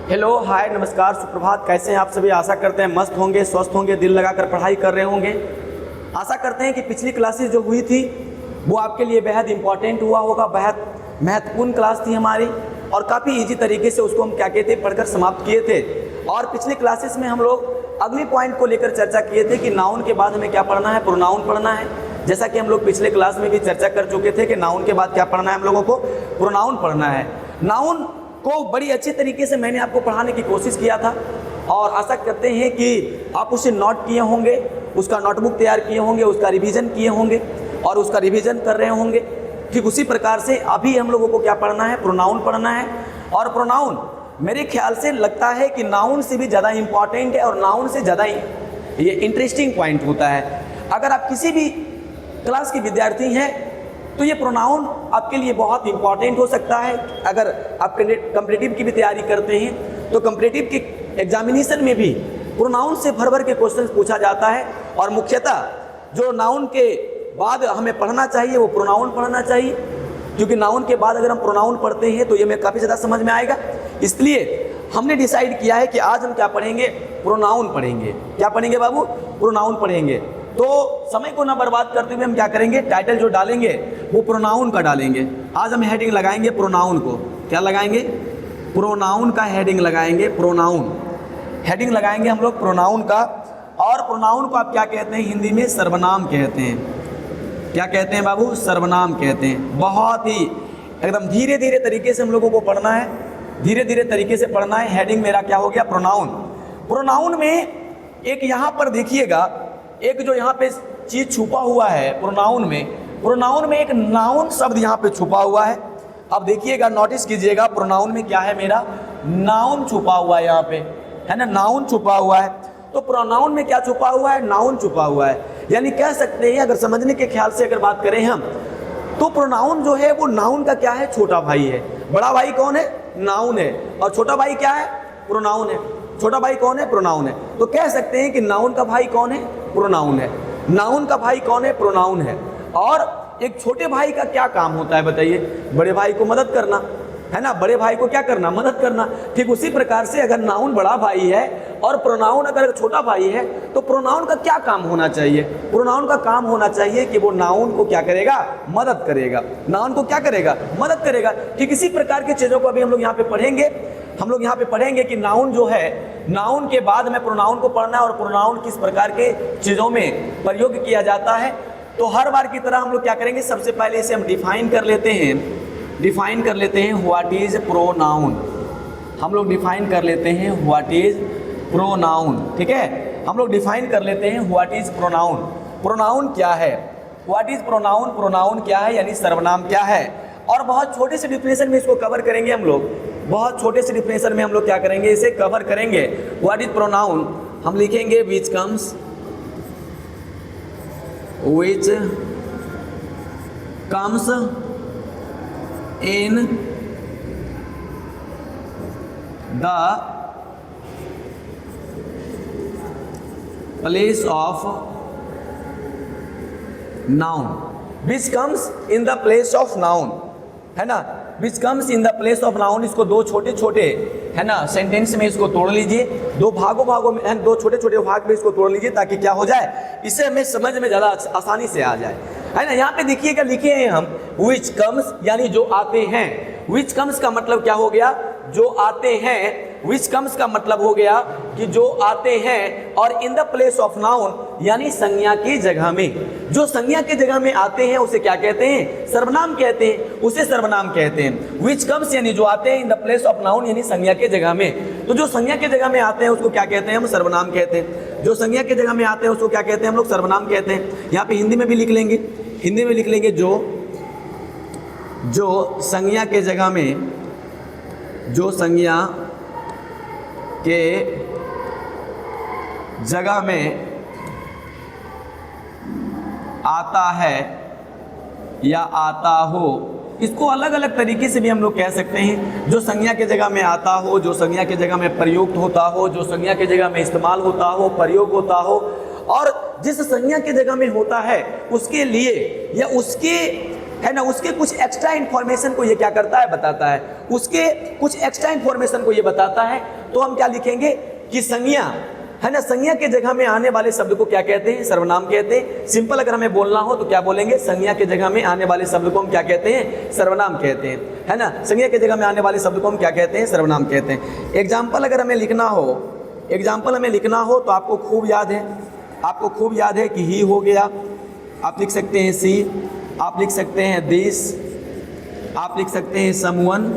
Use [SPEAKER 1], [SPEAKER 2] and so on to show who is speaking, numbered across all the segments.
[SPEAKER 1] Hello, हाय, नमस्कार, सुप्रभात। कैसे हैं आप सभी? आशा करते हैं मस्त होंगे, स्वस्थ होंगे, दिल लगाकर पढ़ाई कर रहे होंगे। आशा करते हैं कि पिछली क्लासेस जो हुई थी वो आपके लिए बेहद इंपॉर्टेंट हुआ होगा, बेहद महत्वपूर्ण क्लास थी हमारी और काफ़ी इजी तरीके से उसको हम क्या कहते हैं पढ़कर समाप्त किए थे। और पिछले क्लासेस में हम लोग अगली पॉइंट को लेकर चर्चा किए थे कि नाउन के बाद हमें क्या पढ़ना है, प्रोनाउन पढ़ना है। जैसा कि हम लोग पिछले क्लास में भी चर्चा कर चुके थे कि नाउन के बाद क्या पढ़ना है, हम लोगों को प्रोनाउन पढ़ना है। नाउन को बड़ी अच्छी तरीके से मैंने आपको पढ़ाने की कोशिश किया था और आशा करते हैं कि आप उसे नोट किए होंगे, उसका नोटबुक तैयार किए होंगे, उसका रिवीजन किए होंगे और उसका रिवीजन कर रहे होंगे। ठीक उसी प्रकार से अभी हम लोगों को क्या पढ़ना है, प्रोनाउन पढ़ना है। और प्रोनाउन मेरे ख्याल से लगता है कि नाउन से भी ज़्यादा इम्पॉर्टेंट है और नाउन से ज़्यादा ये इंटरेस्टिंग पॉइंट होता है। अगर आप किसी भी क्लास के विद्यार्थी हैं तो ये प्रोनाउन आपके लिए बहुत इंपॉर्टेंट हो सकता है। अगर आप कॉम्पिटिटिव की भी तैयारी करते हैं तो कॉम्पिटिटिव के एग्जामिनेशन में भी प्रोनाउन से भर भर के क्वेश्चन पूछा जाता है और मुख्यतः जो नाउन के बाद हमें पढ़ना चाहिए वो प्रोनाउन पढ़ना चाहिए, क्योंकि नाउन के बाद अगर हम प्रोनाउन पढ़ते हैं तो ये हमें काफ़ी ज़्यादा समझ में आएगा। इसलिए हमने डिसाइड किया है कि आज हम क्या पढ़ेंगे, प्रोनाउन पढ़ेंगे। क्या पढ़ेंगे बाबू? प्रोनाउन पढ़ेंगे। तो समय को ना बर्बाद करते हुए हम क्या करेंगे, टाइटल जो डालेंगे वो प्रोनाउन का डालेंगे। आज हम हेडिंग लगाएंगे प्रोनाउन को। क्या लगाएंगे? प्रोनाउन का हेडिंग लगाएंगे। प्रोनाउन हेडिंग लगाएंगे हम लोग प्रोनाउन का। और प्रोनाउन को आप क्या कहते हैं हिंदी में? सर्वनाम कहते हैं। क्या कहते हैं बाबू? सर्वनाम कहते हैं। बहुत ही एकदम धीरे धीरे तरीके से हम लोगों को पढ़ना है, धीरे धीरे तरीके से पढ़ना है। हेडिंग मेरा क्या हो गया? प्रोनाउन। प्रोनाउन में एक यहाँ पर देखिएगा, एक जो यहाँ पे चीज़ छुपा हुआ है प्रोनाउन में एक नाउन शब्द यहाँ पे छुपा हुआ है। अब देखिएगा, नोटिस कीजिएगा, प्रोनाउन में क्या है मेरा? नाउन छुपा हुआ है यहाँ पे, है ना, नाउन छुपा हुआ है। तो प्रोनाउन में क्या छुपा हुआ है? नाउन छुपा हुआ है। यानी कह सकते हैं, अगर समझने के ख्याल से अगर बात करें हम, तो प्रोनाउन जो है वो नाउन का क्या है? छोटा भाई है। बड़ा भाई कौन है? नाउन है। और छोटा भाई क्या है? प्रोनाउन है। छोटा भाई कौन है? प्रोनाउन है। तो कह सकते हैं कि नाउन का भाई कौन है? प्रोनाउन है। नाउन का भाई कौन है? प्रोनाउन है। और एक छोटे भाई का क्या काम होता है बताइए? बड़े भाई को मदद करना, है ना। बड़े भाई को क्या करना? मदद करना। ठीक उसी प्रकार से अगर नाउन बड़ा भाई है और प्रोनाउन अगर छोटा भाई है तो प्रोनाउन का क्या काम होना चाहिए? प्रोनाउन का काम होना चाहिए कि वो नाउन को क्या करेगा? मदद करेगा। नाउन को क्या करेगा? मदद करेगा। ठीक इसी प्रकार की चीज़ों को अभी हम लोग यहाँ पे पढ़ेंगे। हम लोग यहाँ पे पढ़ेंगे कि नाउन जो है, नाउन के बाद हमें प्रोनाउन को पढ़ना है और प्रोनाउन किस प्रकार के चीज़ों में प्रयोग किया जाता है। तो हर बार की तरह हम लोग क्या करेंगे, सबसे पहले इसे हम डिफाइन कर लेते हैं। What is pronoun. हम लोग डिफाइन कर लेते हैं व्हाट इज प्रोनाउन। ठीक है, हम लोग डिफाइन कर लेते हैं व्हाट इज प्रोनाउन। प्रोनाउन क्या है? What is pronoun? प्रोनाउन क्या है यानी सर्वनाम क्या है। और बहुत छोटे से डिफिनेशन में इसको कवर करेंगे हम लोग। बहुत छोटे से डिफिनेशन में हम लोग क्या करेंगे, इसे कवर करेंगे। व्हाट इज प्रोनाउन हम लिखेंगे which comes in the place of noun, which comes in the place of noun, है ना, which comes in the place of noun। इसको दो छोटे छोटे, है ना, सेंटेंस में इसको तोड़ लीजिए, दो भागों में, दो छोटे छोटे भाग में इसको तोड़ लीजिए ताकि क्या हो जाए, इसे हमें समझ में ज़्यादा आसानी से आ जाए, है ना। यहाँ पे देखिएगा, लिखे हैं हम which comes यानी जो आते हैं। which comes का मतलब क्या हो गया? जो आते हैं। which comes का मतलब हो गया कि जो आते हैं। और in the place of noun यानी संज्ञा की जगह में, जो संज्ञा की जगह में आते हैं उसे क्या कहते हैं? सर्वनाम कहते हैं, उसे सर्वनाम कहते हैं। which comes यानी जो आते हैं in the place of noun यानी संज्ञा के जगह में। तो जो संज्ञा के जगह में आते हैं उसको क्या कहते हैं? हम सर्वनाम कहते हैं। जो संज्ञा के जगह में आते हैं उसको क्या कहते हैं? हम लोग सर्वनाम कहते हैं। यहाँ पे हिंदी में भी लिख लेंगे, जो संज्ञा के जगह में, जो संज्ञा के जगह में आता है या आता हो, इसको अलग अलग तरीके से भी हम लोग कह सकते हैं। जो संज्ञा के जगह में आता हो, जो संज्ञा के जगह में प्रयुक्त होता हो, जो संज्ञा के जगह में इस्तेमाल होता हो, प्रयोग होता हो, और जिस संज्ञा के जगह में होता है उसके लिए या उसके है ना, उसके कुछ एक्स्ट्रा इन्फॉर्मेशन को ये क्या करता है, बताता है, उसके कुछ एक्स्ट्रा इन्फॉर्मेशन को ये बताता है। तो हम क्या लिखेंगे कि संज्ञा, है ना, संज्ञा के जगह में आने वाले शब्द को क्या कहते हैं, सर्वनाम कहते हैं। सिंपल अगर हमें बोलना हो तो क्या बोलेंगे, संज्ञा के जगह में आने वाले शब्द को हम क्या कहते हैं, सर्वनाम कहते हैं, है ना। संज्ञा के जगह में आने वाले शब्द को हम क्या कहते हैं, सर्वनाम कहते हैं। एग्जाम्पल अगर हमें लिखना हो, एग्जाम्पल हमें लिखना हो तो आपको खूब याद है, आपको खूब याद है कि ही हो गया, आप लिख सकते हैं सी, आप लिख सकते हैं दिस, आप लिख सकते हैं समवन,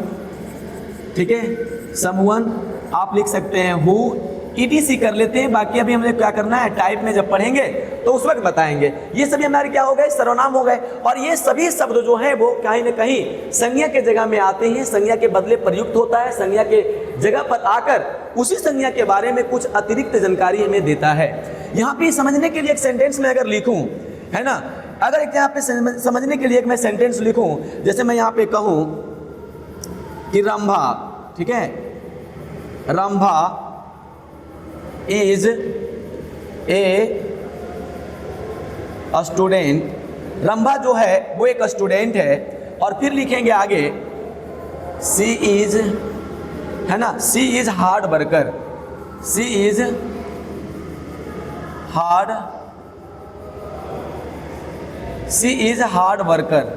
[SPEAKER 1] ठीक है, समवन, आप लिख सकते हैं हु, ETC कर लेते हैं। बाकी अभी हमें क्या करना है, टाइप में जब पढ़ेंगे तो उस वक्त बताएंगे। ये सभी हमारे क्या हो गए, सर्वनाम हो गए। और ये सभी शब्द जो हैं वो कहीं ना कहीं संज्ञा के जगह में आते हैं, संज्ञा के बदले प्रयुक्त होता है, संज्ञा के जगह पर आकर उसी संज्ञा के बारे में कुछ अतिरिक्त जानकारी हमें देता है। यहाँ पे समझने के लिए एक सेंटेंस में अगर लिखूँ, है ना, अगर एक यहाँ पे समझने के लिए एक मैं सेंटेंस लिखूँ, जैसे मैं यहाँ पे कहूँ कि रंभा, ठीक है, Rambha is a student, Rambha जो है वो एक स्टूडेंट है। और फिर लिखेंगे आगे सी इज, है ना, she is hard worker, she is hard, she is hard worker,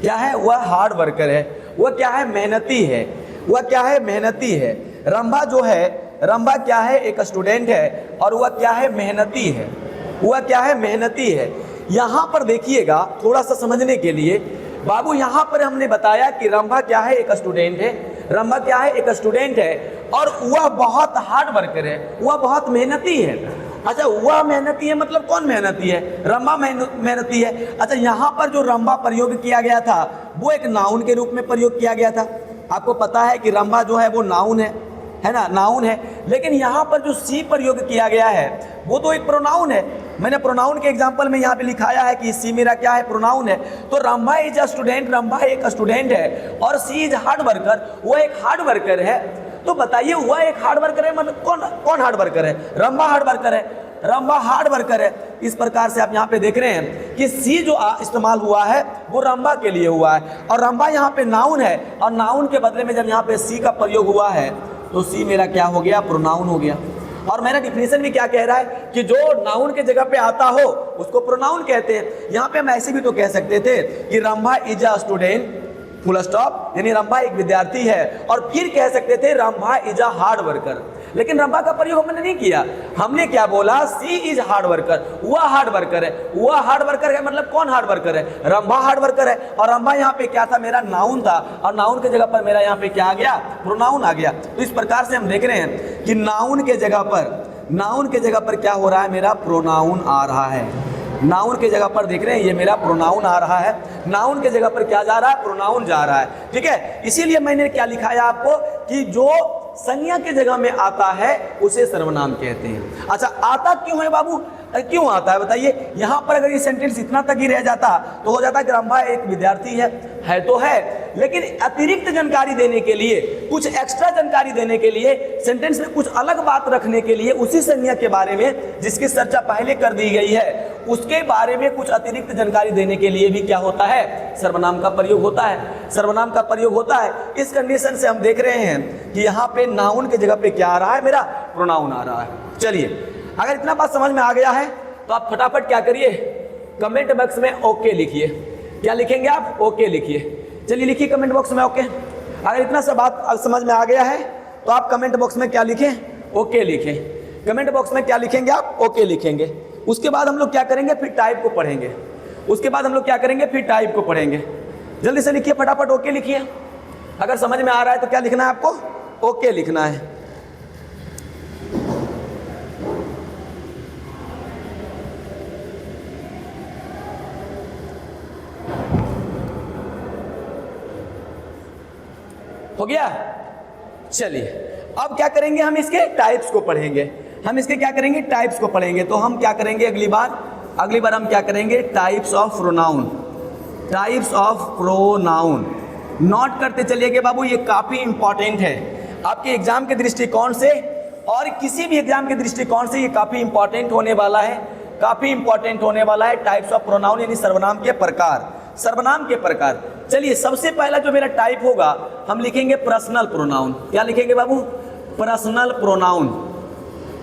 [SPEAKER 1] क्या है, वह हार्ड वर्कर है, वह क्या है, मेहनती है, वह क्या है, मेहनती है। रंभा जो है, रंभा क्या है, एक स्टूडेंट है और वह क्या है, मेहनती है, वह क्या है, मेहनती है। यहाँ पर देखिएगा थोड़ा सा समझने के लिए बाबू, यहाँ पर हमने बताया कि रंभा क्या है, एक स्टूडेंट है, रंभा क्या है, एक स्टूडेंट है और वह बहुत हार्ड वर्कर है, वह बहुत मेहनती है। अच्छा, वह मेहनती है मतलब कौन मेहनती है, रंभा मेहनती है। अच्छा, यहाँ पर जो रंभा प्रयोग किया गया था वो एक नाउन के रूप में प्रयोग किया गया था। आपको पता है कि रंभा जो है वो नाउन है ना, नाउन है। लेकिन यहाँ पर जो सी प्रयोग किया गया है वो तो एक प्रोनाउन है। मैंने प्रोनाउन के एग्जांपल में यहाँ पे लिखाया है कि सी मेरा क्या है, प्रोनाउन है। तो Rambha is a student, Rambha एक स्टूडेंट है और सी इज हार्ड वर्कर, वो एक हार्ड वर्कर है। तो बताइए वह एक हार्ड वर्कर है, मतलब कौन हार्ड वर्कर है, रंभा हार्ड वर्कर है, रंभा हार्ड वर्कर है। इस प्रकार से आप यहाँ पे देख रहे हैं कि सी जो इस्तेमाल हुआ है वो रंभा के लिए हुआ है और रंभा यहाँ पे नाउन है और नाउन के बदले में जब यहाँ पे सी का प्रयोग हुआ है तो सी मेरा क्या हो गया, प्रोनाउन हो गया। और मेरा डिफिनेशन भी क्या कह रहा है कि जो नाउन के जगह पे आता हो उसको प्रोनाउन कहते हैं। यहाँ पे हम ऐसे भी तो कह सकते थे कि Rambha is a student, full stop, यानी रंभा एक विद्यार्थी है। और फिर कह सकते थे Rambha is a hard worker, लेकिन रंभा का प्रयोग हमने नहीं किया। हमने क्या बोला, सी इज हार्ड वर्कर, वह हार्ड वर्कर है, वह हार्ड वर्कर है मतलब कौन हार्ड वर्कर है, रंभा हार्ड वर्कर है। और रंभा यहाँ पे क्या था, मेरा नाउन था और नाउन के जगह पर मेरा यहाँ पे क्या आ गया, प्रोनाउन आ गया। तो इस प्रकार से हम देख रहे हैं कि नाउन के जगह पर क्या हो रहा है, मेरा प्रोनाउन आ रहा है। नाउन के जगह पर देख रहे हैं ये मेरा प्रोनाउन आ रहा है, नाउन के जगह पर क्या जा रहा है, प्रोनाउन जा रहा है। ठीक है, इसीलिए मैंने क्या लिखाया आपको कि जो संज्ञा के जगह में आता है उसे सर्वनाम कहते हैं। अच्छा, आता क्यों है बाबू, क्यों आता है बताइए। यहाँ पर अगर ये सेंटेंस इतना तक ही रह जाता तो हो जाता कि रंभा एक विद्यार्थी है तो है, लेकिन अतिरिक्त जानकारी देने के लिए, कुछ एक्स्ट्रा जानकारी देने के लिए, सेंटेंस में कुछ अलग बात रखने के लिए उसी संज्ञा के बारे में जिसकी चर्चा पहले कर दी गई है उसके बारे में कुछ अतिरिक्त जानकारी देने के लिए भी क्या होता है, सर्वनाम का प्रयोग होता है। सर्वनाम का प्रयोग होता है। इस कंडीशन से हम देख रहे हैं कि यहाँ पे नाउन के जगह पे क्या आ रहा है, मेरा प्रोनाउन आ रहा है। चलिए, अगर इतना बात समझ में आ गया है तो आप फटाफट क्या करिए, कमेंट बॉक्स में ओके लिखिए। क्या लिखेंगे आप, ओके लिखिए। चलिए लिखिए कमेंट बॉक्स में ओके। अगर इतना सा बात समझ में आ गया है तो आप कमेंट बॉक्स में क्या लिखें, ओके लिखें। कमेंट बॉक्स में क्या लिखेंगे आप, ओके लिखेंगे। उसके बाद हम लोग क्या करेंगे, फिर टाइप को पढ़ेंगे। उसके बाद हम लोग क्या करेंगे, फिर टाइप को पढ़ेंगे। जल्दी से लिखिए फटाफट, ओके लिखिए। अगर समझ में आ रहा है तो क्या लिखना है आपको, ओके लिखना है। हो गया। चलिए अब क्या करेंगे, हम इसके टाइप्स को पढ़ेंगे। हम इसके क्या करेंगे, टाइप्स को पढ़ेंगे। तो हम क्या करेंगे अगली बार हम क्या करेंगे, types of pronoun. Types of pronoun note करते चलिएगा बाबू, ये काफ़ी इंपॉर्टेंट है आपके एग्जाम के दृष्टिकोण से और किसी भी एग्जाम के दृष्टिकोण से। ये काफ़ी इंपॉर्टेंट होने वाला है, काफ़ी इंपॉर्टेंट होने वाला है। टाइप्स ऑफ प्रोनाउन यानी सर्वनाम के प्रकार। सर्वनाम के प्रकार। चलिए सबसे पहला जो मेरा टाइप होगा हम लिखेंगे पर्सनल प्रोनाउन। क्या लिखेंगे बाबू? Personal pronoun.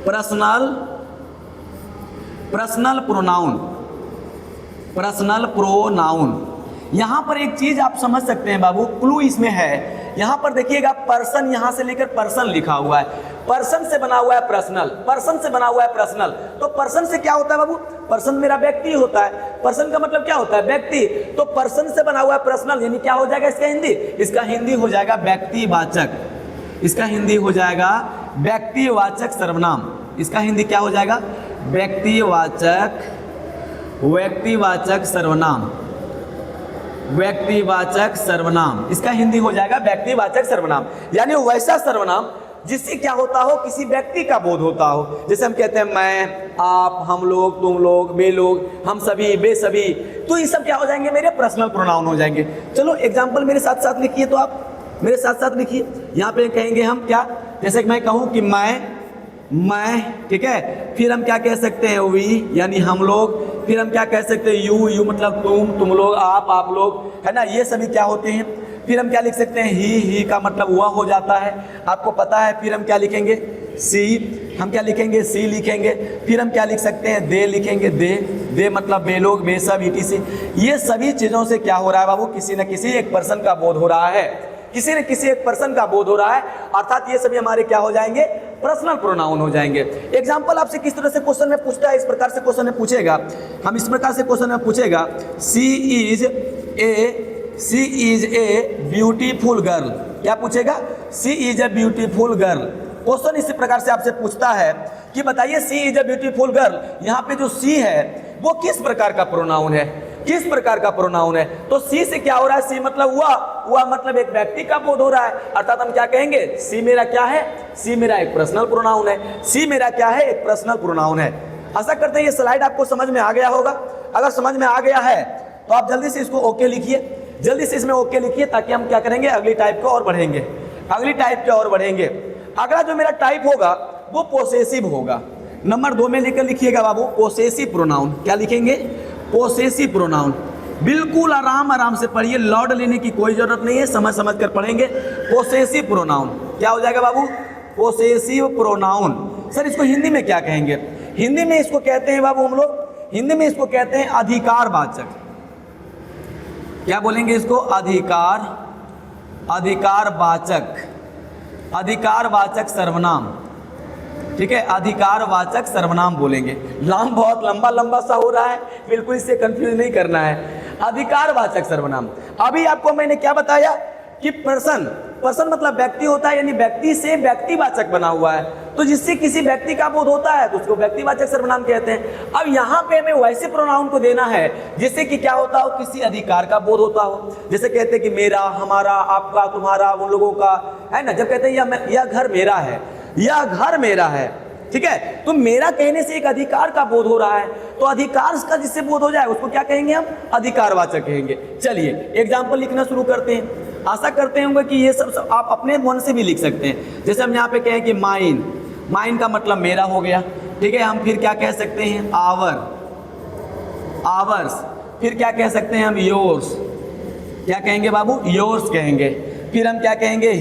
[SPEAKER 1] Personal pronoun. Personal pronoun. यहां पर एक चीज आप समझ सकते हैं बाबू, क्लू इसमें है। यहां पर देखिएगा पर्सन यहां से लेकर पर्सन लिखा हुआ है, पर्सन से बना हुआ है पर्सनल, पर्सन से बना हुआ है पर्सनल। तो पर्सन से क्या होता है बाबू? पर्सन मेरा व्यक्ति होता है। पर्सन का मतलब क्या होता है? व्यक्ति। तो पर्सन से बना हुआ है पर्सनल, यानी क्या हो जाएगा इसका हिंदी? इसका हिंदी हो जाएगा व्यक्तिवाचक। इसका हिंदी हो जाएगा व्यक्तिवाचक सर्वनाम। इसका हिंदी क्या हो जाएगा? व्यक्तिवाचक, व्यक्तिवाचक सर्वनाम। व्यक्तिवाचक सर्वनाम, इसका हिंदी हो जाएगा व्यक्तिवाचक सर्वनाम। यानी वैसा सर्वनाम जिससे क्या होता हो? किसी व्यक्ति का बोध होता हो। जैसे हम कहते हैं मैं, आप, हम लोग, तुम लोग, वे लोग, हम सभी, वे सभी। तो ये सब क्या हो जाएंगे? मेरे पर्सनल प्रोनाउन हो जाएंगे। चलो एग्जाम्पल मेरे साथ साथ लिखिए, तो आप मेरे साथ साथ लिखिए। यहाँ पे कहेंगे हम क्या? जैसे कि मैं कहूँ कि मैं, ठीक है। फिर हम क्या कह सकते हैं? वी, यानी हम लोग। फिर हम क्या कह सकते हैं? यू मतलब तुम लोग, आप लोग, है ना। ये सभी क्या होते हैं? फिर हम क्या लिख सकते हैं? ही का मतलब वह हो जाता है, आपको पता है। फिर हम क्या लिखेंगे? सी। हम क्या लिखेंगे? सी लिखेंगे। फिर हम क्या लिख सकते हैं? दे लिखेंगे। दे मतलब वे लोग, वे सब, etc। ये सभी चीज़ों से क्या हो रहा है बाबू? किसी न किसी एक पर्सन का बोध हो रहा है, किसी न किसी एक पर्सन का बोध हो रहा है। अर्थात ये सभी हमारे क्या हो जाएंगे? पर्सनल प्रोनाउन हो जाएंगे। एग्जाम्पल आपसे किस तरह से क्वेश्चन में पूछता है? इस प्रकार से क्वेश्चन में पूछेगा, हम इस प्रकार से क्वेश्चन में पूछेगा, she is a beautiful girl. क्या पूछेगा? She is a beautiful girl. Question इसी प्रकार से आपसे पूछता है कि बताइए she is a beautiful girl, यहाँ पे जो सी है वो किस प्रकार का प्रोनाउन है? किस प्रकार का प्रोनाउन है? तो सी से क्या हो रहा है? सी मतलब हुआ मतलब एक व्यक्ति का बोध हो रहा है। अर्थात हम क्या कहेंगे? सी मेरा क्या है? सी मेरा एक पर्सनल प्रोनाउन है। सी मेरा क्या है? एक पर्सनल प्रोनाउन है। आशा करते हैं ये स्लाइड आपको समझ में आ गया होगा। अगर समझ में आ गया है तो आप जल्दी से इसको ओके लिखिए, जल्दी से इसमें ओके लिखिए, ताकि हम क्या करेंगे? अगली टाइप को और बढ़ेंगे, अगली टाइप के और बढ़ेंगे। अगला जो मेरा टाइप होगा वो पोसेसिव होगा। नंबर 2 में लेकर लिखिएगा बाबू, पोसेसिव प्रोनाउन। क्या लिखेंगे? Possessive pronoun. बिल्कुल आराम से पढ़िए, लॉर्ड लेने की कोई जरूरत नहीं है, समझ कर पढ़ेंगे। पोसेसिव प्रोनाउन क्या हो जाएगा बाबू? Possessive pronoun. सर इसको हिंदी में क्या कहेंगे? हिंदी में इसको कहते हैं बाबू हम लोग, हिंदी में इसको कहते हैं अधिकारवाचक। क्या बोलेंगे इसको? अधिकारवाचक सर्वनाम। ठीक है, अधिकारवाचक सर्वनाम बोलेंगे। नाम बहुत लंबा सा हो रहा है, बिल्कुल इससे कंफ्यूज नहीं करना है। अधिकारवाचक सर्वनाम। अभी आपको मैंने क्या बताया कि पर्सन मतलब व्यक्ति होता है, यानी व्यक्ति से व्यक्तिवाचक बना हुआ है। तो जिससे किसी व्यक्ति का बोध होता है तो उसको व्यक्तिवाचक सर्वनाम कहते हैं। अब यहाँ पे हमें वैसे प्रोनाउन को देना है जिससे कि क्या होता हो? किसी अधिकार का बोध होता हो। जैसे कहते हैं कि मेरा, हमारा, आपका, तुम्हारा, उन लोगों का, है ना। जब कहते हैं यह घर मेरा है, यह घर मेरा है, ठीक है, तो मेरा कहने से एक अधिकार का बोध हो रहा है। तो अधिकार का जिससे बोध हो जाए उसको क्या कहेंगे? हम अधिकारवाचक कहेंगे। चलिए एग्जाम्पल लिखना शुरू करते हैं। आशा करते होंगे कि ये सब आप अपने मन से भी लिख सकते हैं। जैसे हम यहाँ पे कहें कि माइन का मतलब मेरा हो गया, ठीक है। हम फिर क्या कह सकते हैं? आवर्स। फिर क्या कह सकते हैं हम? योर्स। क्या कहेंगे बाबू? योर्स कहेंगे। फिर हम क्या कहेंगे?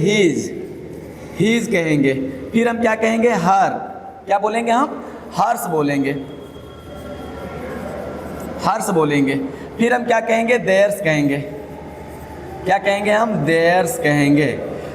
[SPEAKER 1] हीज कहेंगे। फिर हम क्या कहेंगे? हर। क्या बोलेंगे हम? हर्ष बोलेंगे। फिर हम क्या कहेंगे? देयर्स कहेंगे। क्या कहेंगे हम? देयर्स कहेंगे।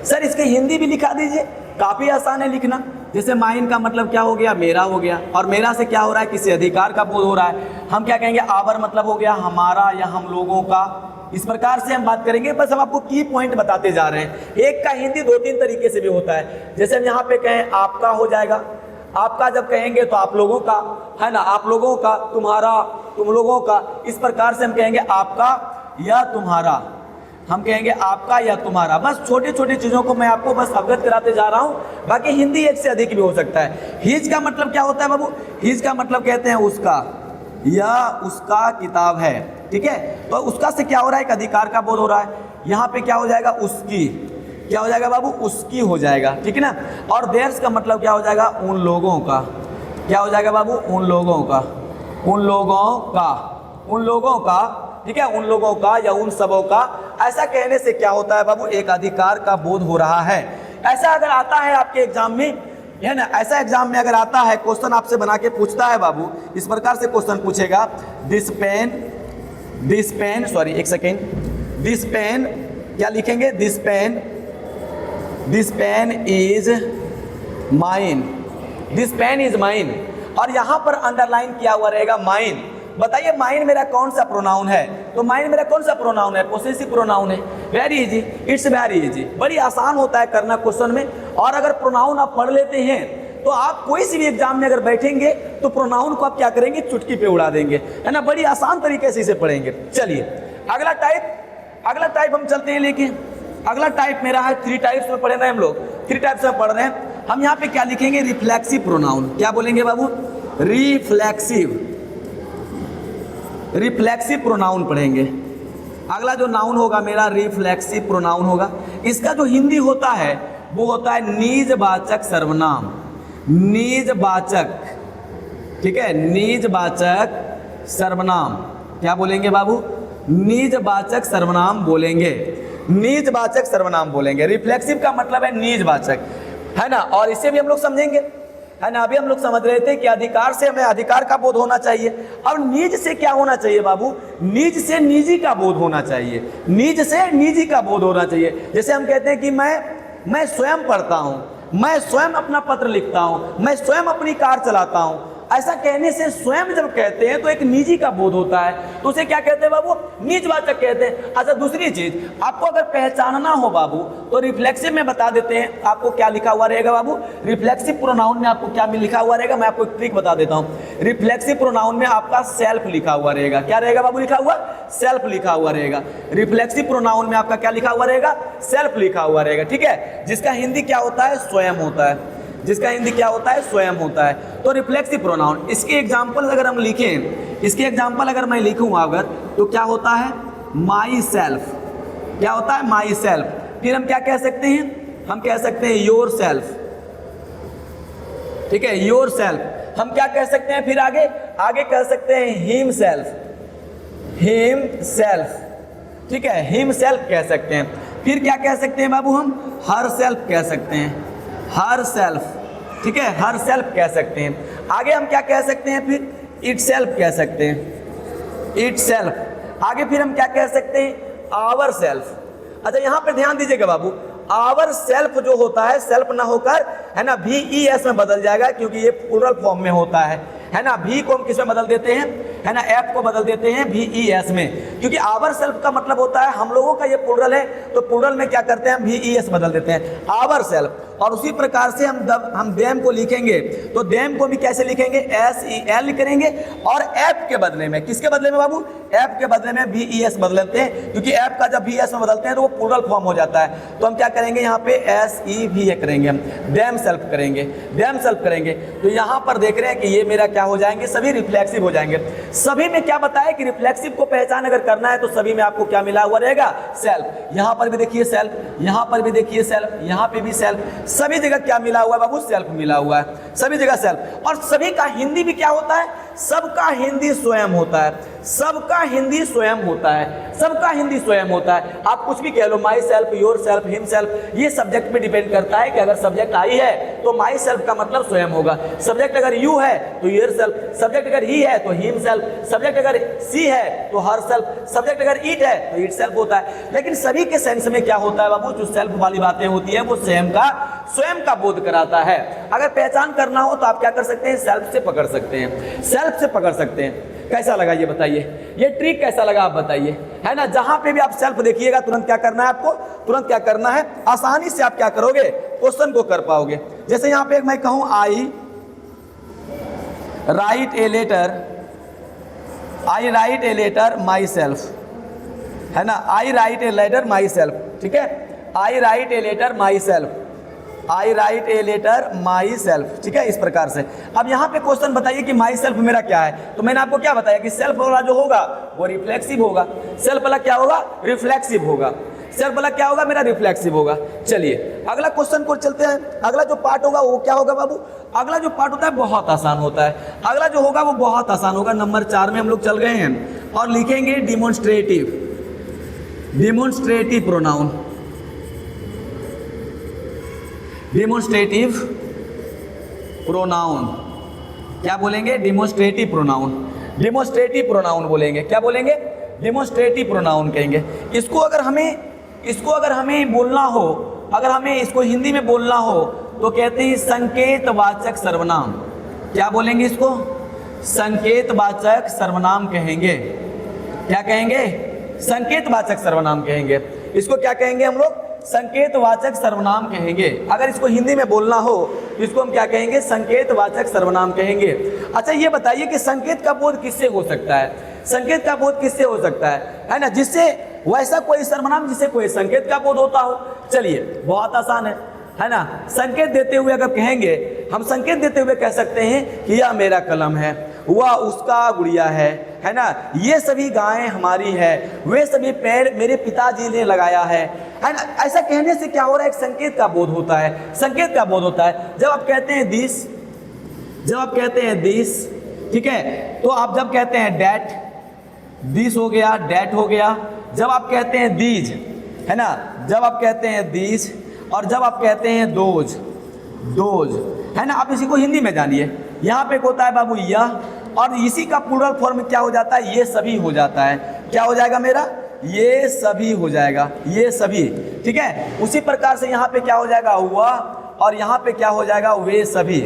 [SPEAKER 1] सर इसके हिंदी भी लिखा दीजिए, काफ़ी आसान है लिखना। जैसे माइन का मतलब क्या हो गया? मेरा हो गया। और मेरा से क्या हो रहा है? किसी अधिकार का बोध हो रहा है। हम क्या कहेंगे? आवर मतलब हो गया हमारा या हम लोगों का। इस प्रकार से हम बात करेंगे। बस हम आपको की पॉइंट बताते जा रहे हैं। एक का हिंदी 2-3 तरीके से भी होता है। जैसे हम यहाँ पे कहें आपका हो जाएगा। आपका जब कहेंगे तो आप लोगों का, है ना, आप लोगों का, तुम्हारा, तुम लोगों का। इस प्रकार से हम कहेंगे आपका या तुम्हारा। हम कहेंगे आपका या तुम्हारा। बस छोटी छोटी चीज़ों को मैं आपको बस अवगत कराते जा रहा हूँ। बाकी हिंदी एक से अधिक भी हो सकता है। हिज का मतलब क्या होता है बाबू? हिज का मतलब कहते हैं उसका या उसका किताब है, ठीक है। तो उसका से क्या हो रहा है? एक अधिकार का बोध हो रहा है। यहाँ पे क्या हो जाएगा? उसकी। क्या हो जाएगा बाबू? उसकी हो जाएगा, ठीक है ना। और देयर्स का मतलब क्या हो जाएगा? उन लोगों का। क्या हो जाएगा बाबू? उन लोगों का। ठीक है, उन लोगों का या उन सबों का। ऐसा कहने से क्या होता है बाबू, एक अधिकार का बोध हो रहा है। ऐसा अगर आता है आपके एग्जाम में, है ना, ऐसा एग्जाम में अगर आता है, क्वेश्चन आपसे बना के पूछता है बाबू, इस प्रकार से क्वेश्चन पूछेगा, दिस पेन सॉरी एक सेकेंड, दिस पेन क्या लिखेंगे, this pen is mine, this pen is mine, और यहां पर अंडरलाइन किया हुआ रहेगा माइन। बताइए माइन मेरा कौन सा प्रोनाउन है, तो माइन मेरा कौन सा प्रोनाउन है, पोसेसिव प्रोनाउन है। Very easy, it's very easy, बड़ी आसान होता है करना क्वेश्चन में। और अगर प्रोनाउन आप पढ़ लेते हैं तो आप कोई सी भी एग्जाम में अगर बैठेंगे तो प्रोनाउन को आप क्या करेंगे, चुटकी पे उड़ा देंगे, है ना, बड़ी आसान तरीके से इसे पढ़ेंगे। चलिए अगला टाइप हम चलते हैं लेके। अगला टाइप मेरा है, 3 टाइप्स में पढ़े ना हम लोग, 3 टाइप्स में पढ़ रहे हैं हम। यहाँ पे क्या लिखेंगे, रिफ्लेक्सिव प्रोनाउन। क्या बोलेंगे बाबू, रिफ्लेक्सिव प्रोनाउन पढ़ेंगे। अगला जो नाउन होगा मेरा रिफ्लेक्सिव प्रोनाउन होगा। इसका जो हिंदी होता है वो होता है निजवाचक सर्वनाम, निजवाचक, ठीक है, निजवाचक सर्वनाम। क्या बोलेंगे बाबू, निजवाचक सर्वनाम बोलेंगे, निजवाचक सर्वनाम बोलेंगे। रिफ्लेक्सिव का मतलब है निजवाचक, है ना, और इसे भी हम लोग समझेंगे, है ना। अभी हम लोग समझ रहे थे कि अधिकार से हमें अधिकार का बोध होना चाहिए। अब निज से क्या होना चाहिए बाबू, निज से निजी का बोध होना चाहिए, निज से निजी का बोध होना चाहिए। जैसे हम कहते हैं कि मैं स्वयं पढ़ता हूँ, मैं स्वयं अपना पत्र लिखता हूँ, मैं स्वयं अपनी कार चलाता हूँ। ऐसा कहने से स्वयं जब कहते हैं तो एक निजी का बोध होता है, तो उसे क्या कहते हैं बाबू, निजवाचक कहते हैं। अच्छा दूसरी चीज, आपको अगर पहचानना हो बाबू तो रिफ्लेक्सिव में बता देते हैं, आपको क्या लिखा हुआ रहेगा बाबू, रिफ्लेक्सिव प्रोनाउन में आपको क्या लिखा हुआ रहेगा, मैं आपको एक ट्रिक बता देता हूँ। रिफ्लेक्सिव प्रोनाउन में आपका सेल्फ लिखा हुआ रहेगा। क्या रहेगा बाबू लिखा हुआ, सेल्फ लिखा हुआ रहेगा। रिफ्लेक्सिव प्रोनाउन में आपका क्या लिखा हुआ रहेगा, सेल्फ लिखा हुआ रहेगा, ठीक है, जिसका हिंदी क्या होता है, स्वयं होता है, जिसका हिंदी क्या होता है, स्वयं होता है। तो रिफ्लेक्सिव प्रोनाउन, इसके एग्जांपल अगर हम लिखें, इसके एग्जांपल अगर मैं लिखूं अगर, तो क्या होता है, माई सेल्फ। क्या होता है, माई सेल्फ। फिर हम क्या कह सकते हैं, हम कह सकते हैं योर सेल्फ, ठीक है, योर सेल्फ। हम क्या कह सकते हैं फिर आगे कह सकते हैं हिम सेल्फ, हिम सेल्फ, ठीक है, हिम सेल्फ कह सकते हैं। फिर क्या कह सकते हैं बाबू, हम हर सेल्फ कह सकते हैं, हर सेल्फ, ठीक है, हर सेल्फ कह सकते हैं। आगे हम क्या कह सकते हैं, फिर इट सेल्फ कह सकते हैं, इट सेल्फ। आगे फिर हम क्या कह सकते हैं, आवर सेल्फ। अच्छा यहाँ पे ध्यान दीजिएगा बाबू, आवर सेल्फ जो होता है, सेल्फ ना होकर, है ना, VES में बदल जाएगा, क्योंकि ये प्लूरल फॉर्म में होता है ना। भी को हम किस में बदल देते हैं, है ना, एफ को बदल देते हैं VES में, क्योंकि आवर सेल्फ का मतलब होता है हम लोगों का ये प्लूरल है, तो प्लूरल में क्या करते हैं, हम VES बदल देते हैं, आवर सेल्फ। और उसी प्रकार से हम देम को लिखेंगे तो देम को भी कैसे लिखेंगे, SEL करेंगे, और एफ के बदले में, किसके बदले में बाबू, एफ के बदले में VES बदलते हैं, क्योंकि एफ का जब VES में बदलते हैं तो वो प्लूरल फॉर्म हो जाता है। तो हम क्या करेंगे, यहाँ पे SEVA करेंगे, हम देम सेल्फ करेंगे, देम सेल्फ करेंगे। तो यहाँ पर देख रहे हैं कि ये मेरा क्या हो जाएंगे, सभी रिफ्लेक्सिव हो जाएंगे। सभी में क्या बताया कि रिफ्लेक्सिव को पहचान अगर करना है तो सभी में आपको क्या मिला हुआ रहेगा, सेल्फ। यहाँ पर भी देखिए सेल्फ, यहाँ पर भी देखिए सेल्फ, यहाँ पे भी सेल्फ, सभी जगह क्या मिला हुआ है बाबू, सेल्फ मिला हुआ है, सभी जगह सेल्फ। और सभी का हिंदी भी क्या होता है, सबका हिंदी स्वयं होता है, सबका हिंदी स्वयं होता है, सबका हिंदी स्वयं होता है। आप कुछ भी कह लो, myself, yourself, himself, ये सब्जेक्ट पे डिपेंड करता है कि अगर सब्जेक्ट आई है तो माई सेल्फ का मतलब स्वयं होगा, सब्जेक्ट अगर यू है तो योर सेल्फ, सब्जेक्ट अगर ही है तो हिम सेल्फ, सब्जेक्ट अगर सी है तो हर सेल्फ, सब्जेक्ट अगर इट है तो इट सेल्फ होता है। लेकिन सभी के सेंस में क्या होता है बाबू, जो सेल्फ वाली बातें होती है वो स्वयं का बोध कराता है। अगर पहचान करना हो तो आप क्या कर सकते हैं, सेल्फ से पकड़ सकते हैं, सेल्फ से पकड़ सकते हैं। कैसा लगा ये बताइए, ये ट्रिक कैसा लगा आप बताइए, है ना। जहां पे भी आप सेल्फ देखिएगा तुरंत क्या करना है आपको, तुरंत क्या करना है, आसानी से आप क्या करोगे, क्वेश्चन को कर पाओगे। जैसे यहाँ पे मैं कहूं I write a letter myself, है ना, I write a letter myself, ठीक है, I write a letter myself, I write a letter myself, ठीक है, इस प्रकार से। अब यहाँ पे क्वेश्चन बताइए कि माई सेल्फ मेरा क्या है, तो मैंने आपको क्या बताया कि सेल्फ वाला जो होगा वो रिफ्लेक्सिव होगा, सेल्फ वाला क्या होगा, रिफ्लेक्सिव होगा, सेल्फ वाला क्या होगा मेरा, रिफ्लेक्सिव होगा। चलिए अगला क्वेश्चन को चलते हैं। अगला जो पार्ट होगा वो क्या होगा बाबू, अगला जो पार्ट होता है बहुत आसान होता है, अगला जो होगा वो बहुत आसान होगा। नंबर 4 में हम लोग चल गए हैं। और लिखेंगे demonstrative, demonstrative pronoun, demonstrative pronoun. क्या बोलेंगे? डिमोन्स्ट्रेटिव प्रोनाउन, डिमोन्स्ट्रेटिव प्रोनाउन बोलेंगे। क्या बोलेंगे? डिमोन्स्ट्रेटिव प्रोनाउन कहेंगे। इसको अगर हमें बोलना हो, अगर हमें इसको हिंदी में बोलना हो तो कहते हैं संकेतवाचक सर्वनाम। क्या बोलेंगे इसको? संकेतवाचक सर्वनाम कहेंगे। क्या कहेंगे? संकेतवाचक सर्वनाम कहेंगे। इसको क्या कहेंगे हम लोग? संकेतवाचक सर्वनाम कहेंगे। अगर इसको हिंदी में बोलना हो तो इसको हम क्या कहेंगे? संकेतवाचक सर्वनाम कहेंगे। अच्छा ये बताइए कि संकेत का बोध किससे हो सकता है? संकेत का बोध किससे हो सकता है ना? जिससे वैसा कोई सर्वनाम जिससे कोई संकेत का बोध होता हो। चलिए बहुत आसान है ना? संकेत देते हुए अगर कहेंगे, हम संकेत देते हुए कह सकते हैं कि यह मेरा कलम है, वह उसका गुड़िया है ना? ये सभी गायें हमारी है, वे सभी पेड़ मेरे पिताजी ने लगाया है ना? ऐसा कहने से क्या हो रहा है? एक संकेत का बोध होता है, संकेत का बोध होता है। जब आप कहते हैं दिस, जब आप कहते हैं दिस, ठीक है, तो आप जब कहते हैं डैट, दिस हो गया, डैट हो गया। जब आप कहते हैं दीज, है ना, जब आप कहते हैं दीज, और जब आप कहते हैं दोज, दोज, है ना? आप इसी को हिंदी में जानिए। यहाँ पे होता है बाबू यह, और इसी का प्लूरल फॉर्म क्या हो जाता है? ये सभी हो जाता है। क्या हो जाएगा मेरा? ये सभी हो जाएगा, ये सभी, ठीक है। उसी प्रकार से यहाँ पे क्या हो जाएगा? वह, और यहाँ पे क्या हो जाएगा? वे सभी,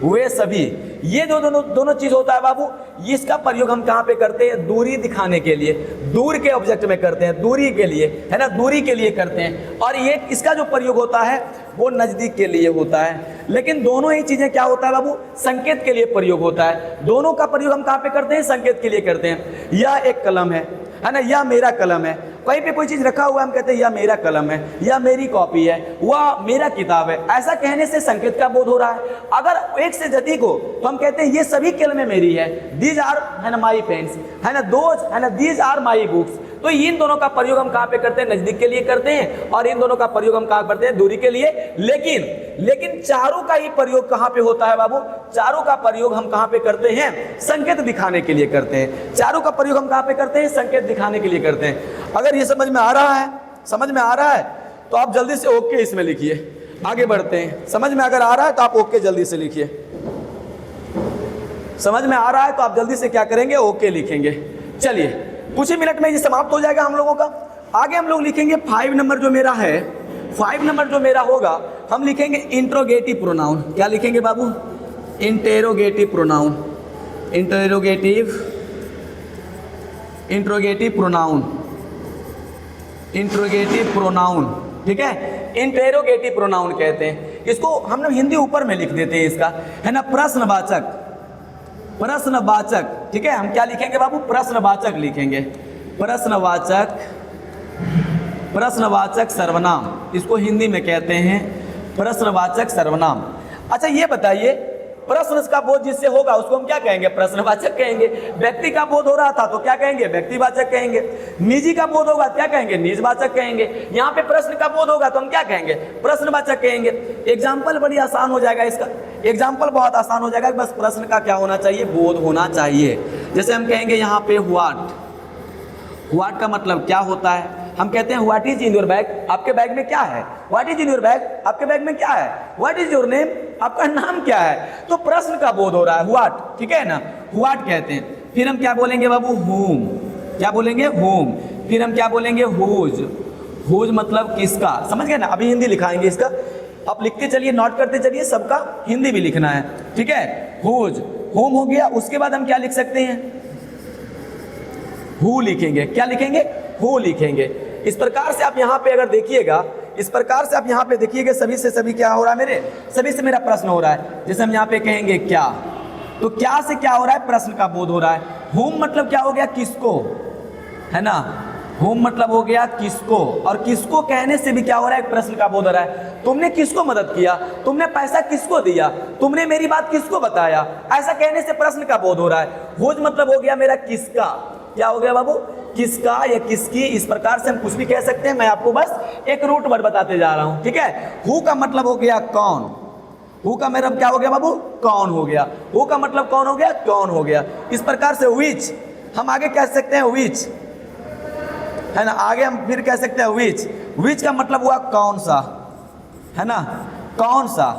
[SPEAKER 1] वे सभी। ये जो दोनों चीज होता है बाबू, इसका प्रयोग हम कहाँ पे करते हैं? दूरी दिखाने के लिए, दूर के ऑब्जेक्ट में करते हैं, दूरी के लिए, है ना, दूरी के लिए करते हैं। और ये इसका जो प्रयोग होता है वो नजदीक के लिए होता है। लेकिन दोनों ही चीजें क्या होता है बाबू? संकेत के लिए प्रयोग होता है। दोनों का प्रयोग हम कहाँ पे करते हैं? संकेत के लिए करते हैं। यह एक कलम है ना, यह मेरा कलम है। कहीं पे कोई चीज रखा हुआ है, हम कहते हैं यह मेरा कलम है, यह मेरी कॉपी है, वह मेरा किताब है। ऐसा कहने से संकेत का बोध हो रहा है। अगर एक से अधिक हो तो हम कहते हैं ये सभी कलमें मेरी है, दीज आर, है ना, माई पेन्स, है ना, दोज, है ना, दीज आर माई बुक्स। तो इन दोनों का प्रयोग हम कहाँ पे करते हैं? नजदीक के लिए करते हैं, और इन दोनों का प्रयोग हम कहाँ करते हैं? दूरी के लिए। लेकिन चारों का ही प्रयोग कहाँ पे होता है बाबू? चारों का प्रयोग हम कहाँ पे करते हैं? संकेत दिखाने के लिए करते हैं। चारों का प्रयोग हम कहाँ पे करते हैं? संकेत दिखाने के लिए करते हैं। अगर ये समझ में आ रहा है, समझ में आ रहा है तो आप जल्दी से ओके इसमें लिखिए। आगे बढ़ते हैं। समझ में अगर आ रहा है तो आप ओके जल्दी से लिखिए। समझ में आ रहा है तो आप जल्दी से क्या करेंगे? ओके लिखेंगे। चलिए कुछ ही मिनट में ये समाप्त हो जाएगा हम लोगों का। आगे हम लोग लिखेंगे 5 नंबर जो मेरा है, 5 नंबर जो मेरा होगा, हम लिखेंगे इंट्रोगेटिव प्रोनाउन। क्या लिखेंगे बाबू? Interrogative pronoun, interrogative, interrogative pronoun, interrogative pronoun, ठीक है, इंटेरोगेटिव प्रोनाउन कहते हैं इसको। हम लोग हिंदी ऊपर में लिख देते हैं इसका, है ना, प्रश्नवाचक, प्रश्नवाचक, ठीक है। हम क्या लिखेंगे बाबू? प्रश्नवाचक लिखेंगे, प्रश्नवाचक, प्रश्नवाचक सर्वनाम, इसको हिंदी में कहते हैं प्रश्नवाचक सर्वनाम। अच्छा ये बताइए, प्रश्न का बोध जिससे होगा उसको हम क्या कहेंगे? प्रश्नवाचक कहेंगे। व्यक्ति का बोध हो रहा था तो क्या कहेंगे? व्यक्तिवाचक कहेंगे। निजी का बोध होगा क्या कहेंगे? निजवाचक कहेंगे। यहाँ पे प्रश्न का बोध होगा तो हम क्या कहेंगे? प्रश्नवाचक कहेंगे। एग्जाम्पल बड़ी आसान हो जाएगा इसका, एग्जाम्पल बहुत आसान हो जाएगा। बस प्रश्न का क्या होना चाहिए? बोध होना चाहिए। जैसे हम कहेंगे यहाँ पे व्हाट, व्हाट का मतलब क्या होता है? हम कहते हैं what is in your bag, आपके बैग में क्या है? What is in your bag, आपके बैग में क्या है? व्हाट इज योर नेम, आपका नाम क्या है? तो प्रश्न का बोध हो रहा है, व्हाट, ठीक है ना, व्हाट कहते हैं। फिर हम क्या बोलेंगे बाबू? होम, क्या बोलेंगे? होम। फिर हम क्या बोलेंगे? हुज, हुज मतलब किसका, समझ गए ना। अभी हिंदी लिखाएंगे इसका, आप लिखते चलिए, नोट करते चलिए, सबका हिंदी भी लिखना है, ठीक है। हुज, होम हो गया। उसके बाद हम क्या लिख सकते हैं? हु लिखेंगे। क्या लिखेंगे? हु लिखेंगे। इस प्रकार से आप यहाँ पे अगर देखिएगा, इस प्रकार से आप यहाँ पे देखिएगा, सभी से सभी क्या हो रहा है? मेरे सभी से मेरा प्रश्न हो रहा है। जैसे हम यहाँ पे कहेंगे क्या, तो क्या से क्या हो रहा है? प्रश्न का बोध हो रहा है। होम मतलब क्या हो गया? किसको, है ना, होम मतलब हो गया किसको, और किसको कहने से भी क्या हो रहा है? प्रश्न का बोध हो रहा है। तुमने किसको मदद किया, तुमने पैसा किसको दिया, तुमने मेरी बात किसको बताया, ऐसा कहने से प्रश्न का बोध हो रहा है। हुज मतलब हो गया मेरा किसका, क्या हो गया बाबू? किसका या किसकी। इस प्रकार से हम कुछ भी कह सकते हैं। मैं आपको बस एक रूट वर्ड बताते जा रहा हूं, ठीक है। हु का मतलब हो गया कौन, हु का मतलब क्या हो गया बाबू? कौन हो गया। हु का मतलब कौन हो गया? कौन हो गया। इस प्रकार से विच, हम आगे कह सकते हैं विच, है ना, आगे हम फिर कह सकते हैं विच। विच का मतलब हुआ कौन सा, है ना, कौन सा,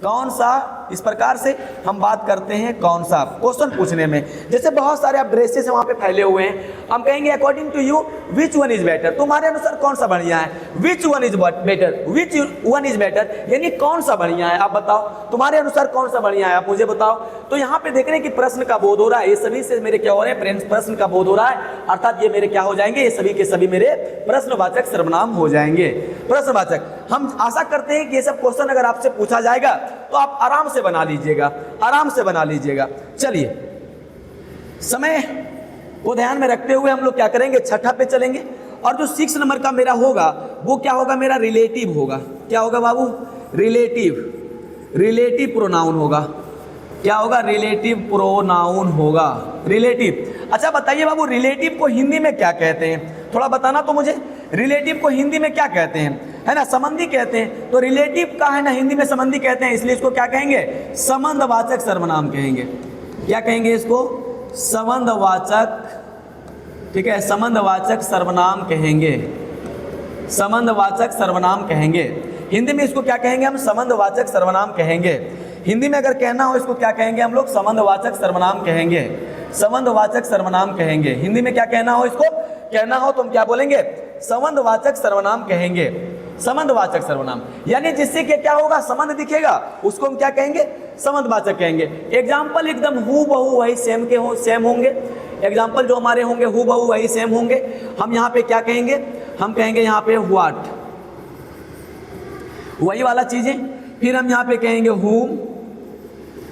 [SPEAKER 1] कौन सा, इस प्रकार से हम बात करते हैं कौन सा क्वेश्चन पूछने में। जैसे बहुत सारे अब्रेसेस वहाँ पे फैले हुए हैं, हम कहेंगे according to you which one is better, तुम्हारे अनुसार कौन सा बढ़िया है। Which one is better, which one is better यानी कौन सा बढ़िया है, आप बताओ तुम्हारे अनुसार कौन सा बढ़िया है, आप मुझे बताओ। तो यहाँ पे देख रहे हैं कि प्रश्न का बोध हो रहा है, ये सभी से मेरे क्या हो रहे हैं, प्रश्न का बोध हो रहा है, अर्थात ये मेरे क्या हो जाएंगे, ये सभी के सभी मेरे प्रश्नवाचक सर्वनाम हो जाएंगे। प्रश्नवाचक, हम आशा करते हैं कि ये सब क्वेश्चन अगर आपसे पूछा जाएगा तो आप आराम से बना लीजिएगा, आराम से बना लीजिएगा। चलिए, समय को ध्यान में रखते हुए हम लोग क्या करेंगे, छठा पे चलेंगे। और जो 6 नंबर का मेरा होगा वो क्या होगा, मेरा रिलेटिव होगा। क्या होगा बाबू, रिलेटिव, रिलेटिव प्रोनाउन होगा। क्या होगा, रिलेटिव प्रोनाउन होगा, रिलेटिव। अच्छा बताइए बाबू, रिलेटिव को हिंदी में क्या कहते हैं, थोड़ा बताना तो मुझे, रिलेटिव को हिंदी में क्या कहते हैं, है ना, संबंधी कहते हैं। तो रिलेटिव का है ना हिंदी में संबंधी कहते हैं, इसलिए इसको क्या कहेंगे, संबंधवाचक सर्वनाम कहेंगे। क्या कहेंगे इसको, संबंधवाचक, ठीक है, संबंधवाचक सर्वनाम कहेंगे, संबंधवाचक सर्वनाम कहेंगे। हिंदी में इसको क्या कहेंगे हम, संबंधवाचक सर्वनाम कहेंगे। हिंदी में अगर कहना हो इसको क्या कहेंगे हम लोग, संबंधवाचक सर्वनाम कहेंगे, संबंधवाचक सर्वनाम कहेंगे। हिंदी में क्या कहना हो, इसको कहना हो तो हम क्या बोलेंगे, संबंधवाचक सर्वनाम कहेंगे। संबंधवाचक सर्वनाम यानी जिससे कि क्या होगा, संबंध दिखेगा, उसको हम क्या कहेंगे, संबंधवाचक कहेंगे। एग्जाम्पल एकदम हु बहू वही सेम के हो, सेम होंगे। एग्जाम्पल जो हमारे होंगे हु बहू वही सेम होंगे। हम यहाँ पे क्या कहेंगे, हम कहेंगे यहाँ पे व्हाट, वही वाला चीजें। फिर हम यहाँ पे कहेंगे हुम,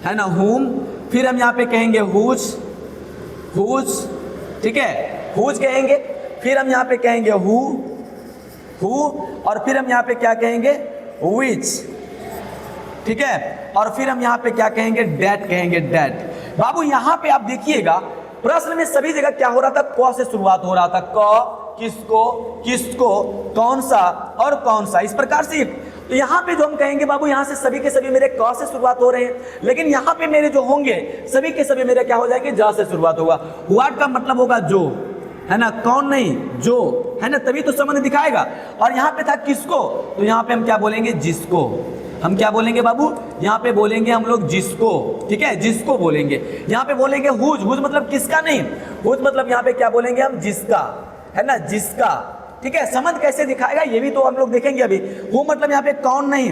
[SPEAKER 1] है ना, हुम। फिर हम यहाँ पे कहेंगे हुज, हुज, ठीक है, हुज कहेंगे। फिर हम यहाँ पे कहेंगे हु, हु। और फिर हम यहाँ पे क्या कहेंगे, विच, ठीक है। और फिर हम यहाँ पे क्या कहेंगे, डैट कहेंगे, डैट। बाबू यहाँ पे आप देखिएगा प्रश्न में सभी जगह क्या हो रहा था, क से शुरुआत हो रहा था, क, किसको, किसको, कौन सा और कौन सा, इस प्रकार से। तो यहाँ पे जो हम कहेंगे बाबू, यहाँ से सभी के सभी मेरे क से शुरुआत हो रहे हैं, लेकिन यहाँ पे मेरे जो होंगे सभी के सभी मेरे क्या हो जाएंगे, जा से शुरुआत होगा। व्हाट का मतलब होगा जो, है ना, कौन नहीं, जो, है ना, तभी तो संबंध दिखाएगा। और यहाँ पे था किसको, तो यहाँ पे हम क्या बोलेंगे, जिसको। हम क्या बोलेंगे बाबू, यहाँ पे बोलेंगे हम लोग जिसको, ठीक है, जिसको बोलेंगे। यहाँ पे बोलेंगे हुज, हुज मतलब किसका नहीं, हुज मतलब यहाँ पे क्या बोलेंगे हम, जिसका, है ना, जिसका, ठीक है। संबंध कैसे दिखाएगा ये भी तो हम लोग देखेंगे अभी। हु मतलब यहाँ पे कौन नहीं,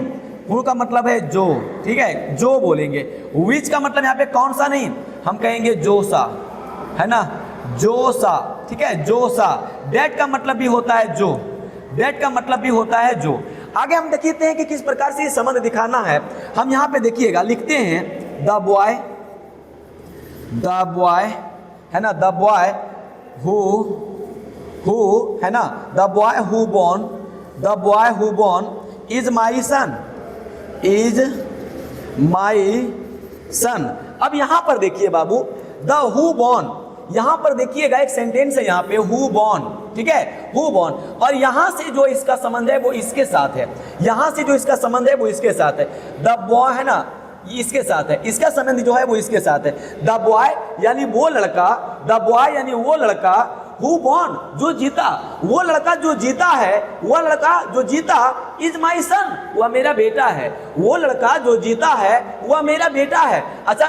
[SPEAKER 1] हु का मतलब है जो, ठीक है, जो बोलेंगे। विच का मतलब यहाँ पे कौन सा नहीं, हम कहेंगे जो सा, है ना, जो सा, ठीक है, जो सा। डेट का मतलब भी होता है जो, डेट का मतलब भी होता है जो। आगे हम देखते हैं कि किस प्रकार से ये संबंध दिखाना है। हम यहाँ पे देखिएगा लिखते हैं द बॉय, द बॉय, है ना, द बॉय हु, है ना, the boy who born, the boy who born is my son, is my son. अब यहाँ पर देखिए बाबू, द हु बोर्न, यहाँ पर देखिएगा एक सेंटेंस है यहाँ पे, हु बोर्न, ठीक है, हु बोर्न। और यहाँ से जो इसका संबंध है वो इसके साथ है, यहाँ से जो इसका संबंध है वो इसके साथ है। द बॉय है ना, इसके साथ है, इसका संबंध जो है वो इसके साथ है। द बॉय यानी वो लड़का, द बॉय यानी वो लड़का, हु बोर्न जो जीता, वो लड़का जो जीता है, वो लड़का जो जीता, इज माई सन वह मेरा बेटा है, वो लड़का जो जीता है वह मेरा बेटा है। अच्छा,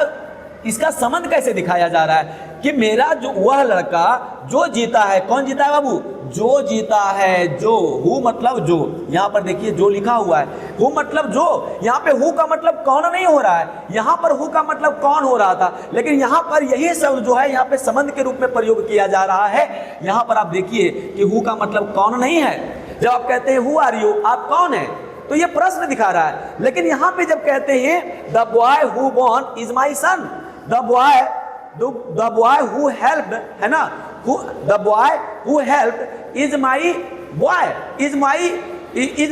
[SPEAKER 1] इसका संबंध कैसे दिखाया जा रहा है कि मेरा जो, वह लड़का जो जीता है, कौन जीता है बाबू, जो जीता है, जो, हु मतलब जो। यहाँ पर देखिए जो लिखा हुआ है, हु मतलब जो। यहाँ पे हु का मतलब कौन नहीं हो रहा है, यहाँ पर हु का मतलब कौन हो रहा था, लेकिन यहाँ पर यही शब्द जो है यहाँ पे संबंध के रूप में प्रयोग किया जा रहा है। यहाँ पर आप देखिए कि हु का मतलब कौन नहीं है। जब आप कहते हैं हु आर यू, आप कौन है, तो ये प्रश्न दिखा रहा है। लेकिन यहाँ पे जब कहते हैं the boy who born is my son, the boy who helped, है ना, the boy who helped is my boy, is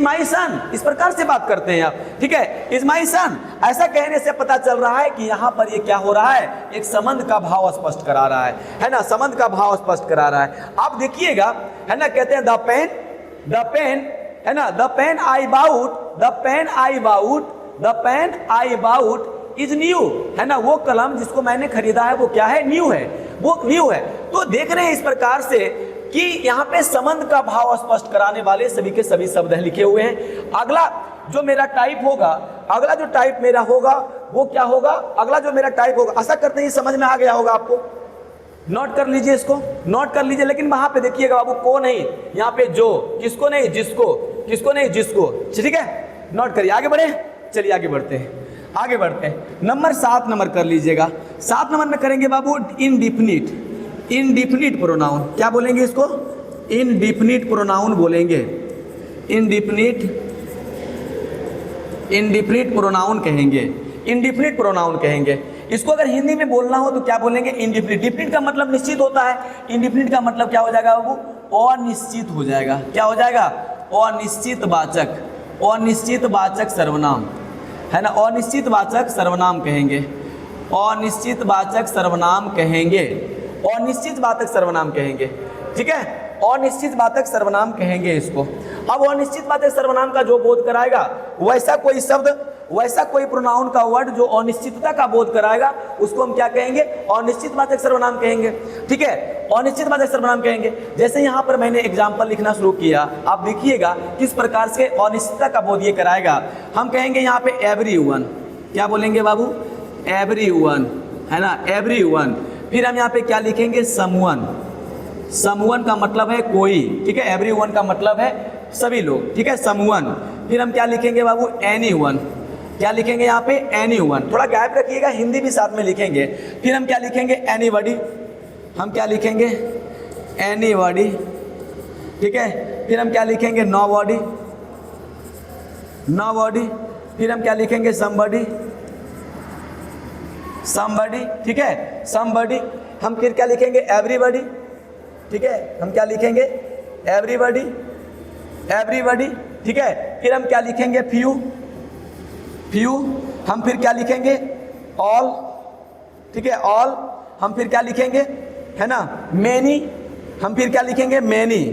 [SPEAKER 1] my son, इस प्रकार से बात करते हैं आप, ठीक है, इज माई सन। ऐसा कहने से पता चल रहा है कि यहाँ पर ये क्या हो रहा है, एक संबंध का भाव स्पष्ट करा रहा है ना, संबंध का भाव स्पष्ट करा रहा है। आप देखिएगा, है ना, कहते हैं द पेन, है ना, the pen I bought, the pen I bought, the pen I bought is new, है ना, वो कलम जिसको मैंने खरीदा है वो क्या है, न्यू है। वो व्यू है। तो देख रहे हैं इस प्रकार से कि यहाँ पे संबंध का भाव स्पष्ट कराने वाले सभी के सभी शब्द लिखे हुए हैं। अगला जो मेरा टाइप होगा, अगला जो टाइप मेरा होगा वो क्या होगा, अगला जो मेरा टाइप होगा, आशा करते हैं समझ में आ गया होगा आपको। नोट कर लीजिए, इसको नोट कर लीजिए, लेकिन वहां पे देखिएगा बाबू को नहीं, यहाँ पे जो, किसको नहीं, जिसको, किसको नहीं, जिसको, ठीक है, नोट करिए। आगे बढ़े, चलिए आगे बढ़ते हैं, आगे बढ़ते हैं। नंबर 7 नंबर कर लीजिएगा। 7 नंबर में करेंगे बाबू इनडिफिनिट, इनडिफिनिट प्रोनाउन। क्या बोलेंगे इसको, इनडिफिनिट प्रोनाउन बोलेंगे, इनडिफिनिट, इनडिफिनिट प्रोनाउन कहेंगे, इनडिफिनिट प्रोनाउन कहेंगे। इसको अगर हिंदी में बोलना हो तो क्या बोलेंगे, इनडिफिनिट। डिफिनिट का मतलब निश्चित होता है, इनडिफिनिट का मतलब क्या हो जाएगा बाबू, अनिश्चित हो जाएगा। क्या हो जाएगा, अनिश्चित वाचक, अनिश्चित वाचक सर्वनाम, है ना, अनिश्चित वाचक सर्वनाम कहेंगे, अनिश्चित वाचक सर्वनाम कहेंगे, अनिश्चित वाचक सर्वनाम कहेंगे, ठीक है, अनिश्चित वाचक सर्वनाम कहेंगे इसको। अब अनिश्चित वाचक सर्वनाम का जो बोध कराएगा, वैसा कोई शब्द, वैसा कोई प्रोनाउन का वर्ड जो अनिश्चितता का बोध कराएगा, उसको हम क्या कहेंगे, अनिश्चित वाचक सर्वनाम कहेंगे, ठीक है, अनिश्चित वाचक सर्वनाम कहेंगे। जैसे यहाँ पर मैंने एग्जाम्पल लिखना शुरू किया, आप देखिएगा किस प्रकार से अनिश्चितता का बोध ये कराएगा। हम कहेंगे यहाँ पे एवरीवन, क्या बोलेंगे बाबू, एवरीवन, है ना, एवरीवन। फिर हम यहाँ पे क्या लिखेंगे, समवन, समवन का मतलब है कोई, ठीक है, एवरीवन का मतलब है सभी लोग, ठीक है, समवन। फिर हम क्या लिखेंगे बाबू, एनीवन, क्या लिखेंगे यहाँ पे, एनीवन। थोड़ा गैप रखिएगा, हिंदी भी साथ में लिखेंगे। फिर हम क्या लिखेंगे, एनीबॉडी, हम क्या लिखेंगे, एनीबॉडी, ठीक है। फिर हम क्या लिखेंगे, नोबॉडी, नोबॉडी। फिर हम क्या लिखेंगे, समबॉडी, समबॉडी, ठीक है, समबॉडी। हम फिर क्या लिखेंगे, एवरीबॉडी, ठीक है, हम क्या लिखेंगे, एवरीबॉडी, एवरीबॉडी, ठीक है। फिर हम क्या लिखेंगे, फ्यू, फ्यू। हम फिर क्या लिखेंगे, ऑल, ठीक है, ऑल। हम फिर क्या लिखेंगे, है ना, मैनी। हम फिर क्या लिखेंगे, मैनी,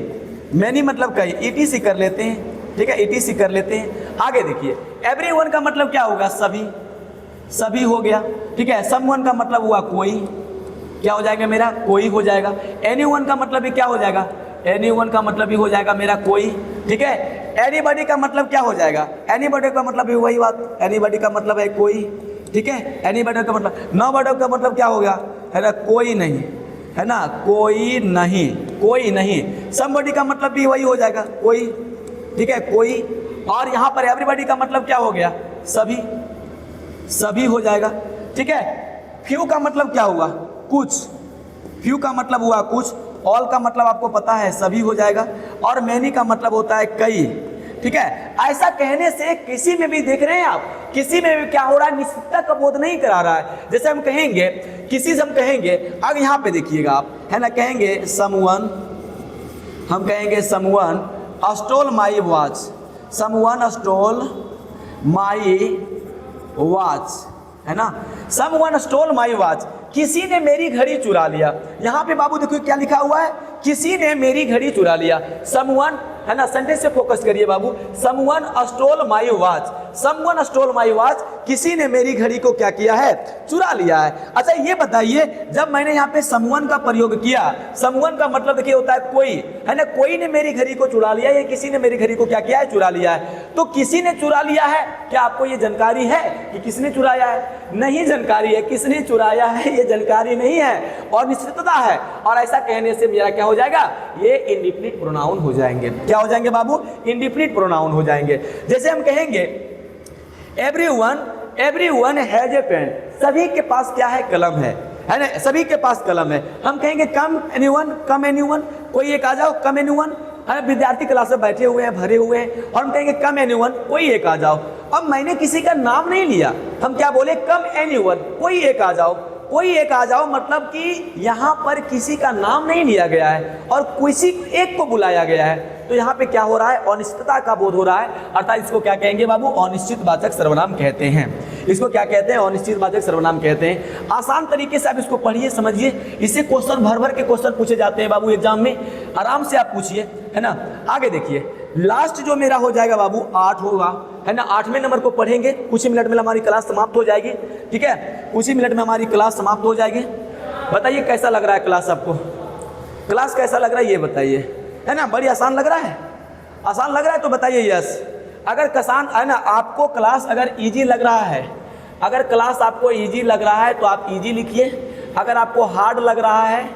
[SPEAKER 1] मैनी मतलब कई, ईटीसी कर लेते हैं, ठीक है, ईटीसी कर लेते हैं। आगे देखिए, एवरीवन का मतलब क्या होगा, सभी, सभी हो गया, ठीक है। समवन का मतलब हुआ कोई, क्या हो जाएगा मेरा, कोई हो जाएगा। एनीवन का मतलब भी क्या हो जाएगा, एनीवन का मतलब भी हो जाएगा मेरा कोई, ठीक है। एनीबॉडी का मतलब क्या हो जाएगा, एनीबॉडी का मतलब भी वही बात, एनीबॉडी का मतलब है कोई, ठीक है, एनीबॉडी का मतलब। नोबॉडी का मतलब क्या हो गया, है ना, कोई नहीं, है ना, कोई नहीं, कोई नहीं। समबॉडी का मतलब भी वही हो जाएगा, कोई, ठीक है, कोई। और यहाँ पर एवरीबॉडी का मतलब क्या हो गया, सभी, सभी हो जाएगा, ठीक है। फ्यू का मतलब क्या हुआ, कुछ, फ्यू का मतलब हुआ कुछ। ऑल का मतलब आपको पता है सभी हो जाएगा, और मैनी का मतलब होता है कई, ठीक है। ऐसा कहने से किसी में भी देख रहे हैं आप, किसी में भी क्या हो रहा है, निश्चितता का बोध नहीं करा रहा है। जैसे हम कहेंगे, किसी से हम कहेंगे, अब यहाँ पे देखिएगा आप, है ना, कहेंगे समवन, हम कहेंगे someone stole my watch, someone stole my watch, है ना, समवन स्टोल माई वॉच, किसी ने मेरी घड़ी चुरा लिया। यहाँ पे बाबू देखो क्या लिखा हुआ है, किसी ने मेरी घड़ी चुरा लिया। समवन, है ना, सेंटेंस से फोकस करिए बाबू, someone stole my watch, someone stole my watch, किसी ने मेरी घड़ी को क्या किया है, चुरा लिया है। अच्छा ये बताइए, जब मैंने यहाँ पे समवन का प्रयोग किया, समवन का मतलब देखिए होता है कोई, है ना, कोई ने मेरी घड़ी को चुरा लिया, या किसी ने मेरी घड़ी को क्या किया है, चुरा लिया है। तो किसी ने चुरा लिया है, क्या आपको ये जानकारी है कि किसने चुराया है? नहीं जानकारी है, किसने चुराया है ये जानकारी नहीं है, और निश्चितता है। और ऐसा कहने से मेरा क्या हो जाएगा, ये इंडिफिनिट प्रोनाउन हो जाएंगे। क्या हो जाएंगे बाबू, इंडिफिनिट प्रोनाउन हो जाएंगे। जैसे हम कहेंगे everyone, everyone has a pen, सभी के पास क्या है, कलम है ना, सभी के पास कलम है। हम कहेंगे कम एनीवन, कम एनीवन, कोई एक आ जाओ, कम एनीवन, है विद्यार्थी क्लास में बैठे हुए हैं, भरे हुए हैं, और हम कहेंगे कम एनीवन, कोई एक आ जाओ। अब मैंने किसी का नाम नहीं लिया, हम क्या बोले, कम एनीवन, कोई एक आ जाओ, कोई एक आ जाओ, मतलब कि यहाँ पर किसी का नाम नहीं लिया गया है और किसी एक को बुलाया गया है। तो यहाँ पे क्या हो रहा है, अनिश्चितता का बोध हो रहा है, अर्थात इसको क्या कहेंगे बाबू, अनिश्चित वाचक सर्वनाम कहते हैं। इसको क्या कहते हैं, अनिश्चित वाचक सर्वनाम कहते हैं। आसान तरीके से आप इसको पढ़िए, समझिए, इससे क्वेश्चन भर भर के क्वेश्चन पूछे जाते हैं बाबू एग्जाम में, आराम से आप पूछिए, है ना। आगे देखिए, लास्ट जो मेरा हो जाएगा बाबू 8 होगा, है ना, 8वें नंबर को पढ़ेंगे। कुछ ही मिनट में हमारी क्लास समाप्त हो जाएगी, ठीक है, कुछ ही मिनट में हमारी क्लास समाप्त हो जाएगी। बताइए कैसा लग रहा है क्लास आपको? क्लास कैसा लग रहा है ये बताइए, है ना? बड़ी आसान लग रहा है? आसान लग रहा है तो बताइए यस। अगर कसान है ना, आपको क्लास अगर इजी लग रहा है, अगर क्लास आपको इजी लग रहा है तो आप इजी लिखिए। अगर आपको हार्ड लग रहा है,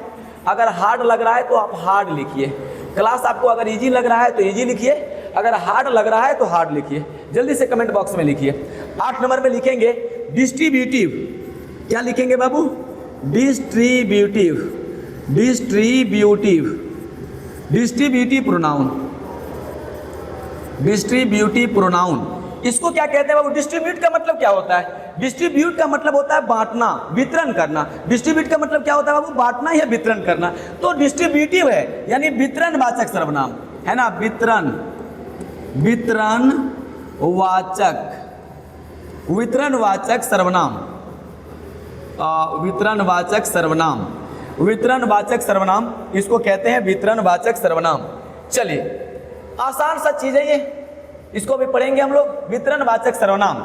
[SPEAKER 1] अगर हार्ड लग रहा है तो आप हार्ड लिखिए। क्लास आपको अगर इजी लग रहा है तो इजी लिखिए, अगर हार्ड लग रहा है तो हार्ड लिखिए। जल्दी से कमेंट बॉक्स में लिखिए। 8 नंबर में लिखेंगे डिस्ट्रीब्यूटिव। क्या लिखेंगे बाबू? Distributive, distributive, distributive pronoun, distributive pronoun. इसको क्या कहते हैं बाबू? डिस्ट्रीब्यूट का मतलब क्या होता है? डिस्ट्रीब्यूट का मतलब होता है बांटना, वितरण करना। डिस्ट्रीब्यूट का मतलब क्या होता है बाबू? बांटना या वितरण करना। तो डिस्ट्रीब्यूटिव है यानी वितरणवाचक सर्वनाम, है ना? वितरण, वितरणवाचक, वितरणवाचक सर्वनाम, वितरणवाचक सर्वनाम, वितरणवाचक सर्वनाम, इसको कहते हैं वितरणवाचक सर्वनाम। चलिए आसान सा चीज है ये, इसको भी पढ़ेंगे हम लोग, वितरणवाचक सर्वनाम।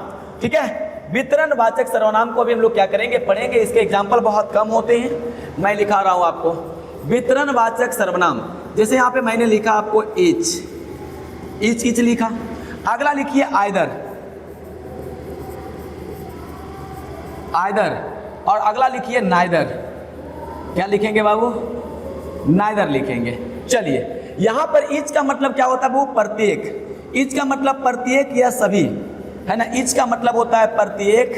[SPEAKER 1] ठीक है, वितरणवाचक सर्वनाम को भी हम लोग क्या करेंगे? पढ़ेंगे। इसके एग्जाम्पल बहुत कम होते हैं, मैं लिखा रहा हूं आपको वितरणवाचक सर्वनाम। जैसे यहाँ पे मैंने लिखा आपको एच, इच इच लिखा। अगला लिखिए आइदर, आइदर, और अगला लिखिए नाइदर। क्या लिखेंगे बाबू? नाइदर लिखेंगे। चलिए यहां पर ईच का मतलब क्या होता है वो? प्रत्येक। ईच का मतलब प्रत्येक या सभी, है ना? ईच का मतलब होता है प्रत्येक,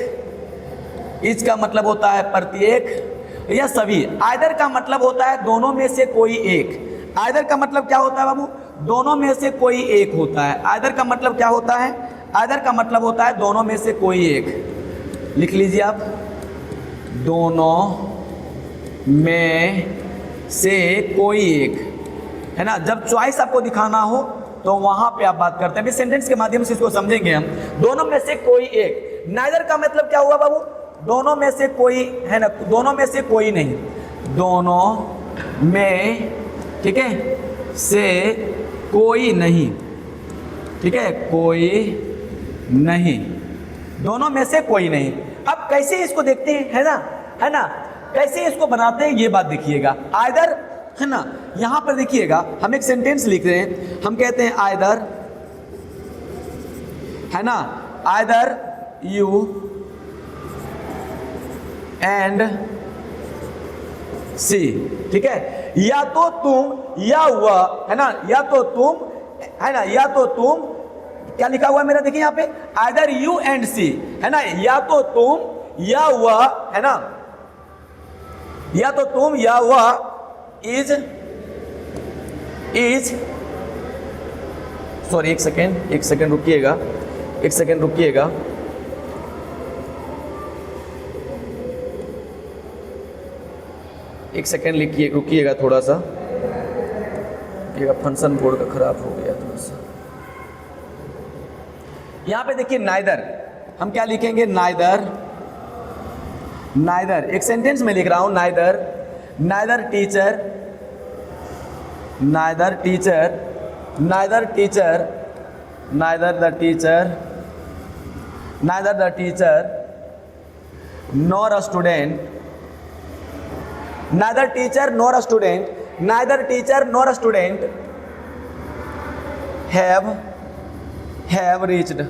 [SPEAKER 1] ईच का मतलब होता है प्रत्येक या सभी। आइदर का मतलब होता है दोनों में से कोई एक। आइदर का मतलब क्या होता है बाबू? दोनों में से कोई एक होता है। आइदर का मतलब क्या होता है? आइदर का मतलब होता है दोनों में से कोई एक। लिख लीजिए आप, दोनों में से कोई एक, है ना? जब चॉइस आपको दिखाना हो तो वहां पे आप बात करते हैं। अभी सेंटेंस के माध्यम से इसको समझेंगे हम। दोनों में से कोई एक। नाइदर का मतलब क्या हुआ बाबू? दोनों में से कोई, है ना? दोनों में से कोई नहीं, दोनों में, ठीक है, से कोई नहीं, ठीक है, कोई नहीं, दोनों में से कोई नहीं। अब कैसे इसको देखते हैं, है ना, है ना? कैसे इसको बनाते हैं ये बात देखिएगा। आइदर, है ना? यहां पर देखिएगा हम एक सेंटेंस लिख रहे हैं, हम कहते हैं आइदर, है ना? आइदर यू एंड सी, ठीक है? या तो तुम या वह, है ना? या तो तुम, है ना? या तो तुम, क्या लिखा हुआ है मेरा? देखिए यहां पे आइदर यू एंड सी, है ना? या तो तुम या वह, है ना? या तो तुम या वह इज, सॉरी एक सेकेंड रुकिएगा, एक सेकेंड रुकिएगा। एक सेकेंड लिखिए, रुकिएगा थोड़ा सा, फंक्शन बोर्ड का खराब हो गया थोड़ा सा। यहां पे देखिए नाइदर, हम क्या लिखेंगे? Neither, neither. एक सेंटेंस में लिख रहा हूं, neither, neither teacher, neither teacher, neither teacher, neither the teacher, neither the teacher nor a student, neither teacher nor a student, neither teacher nor a student have reached,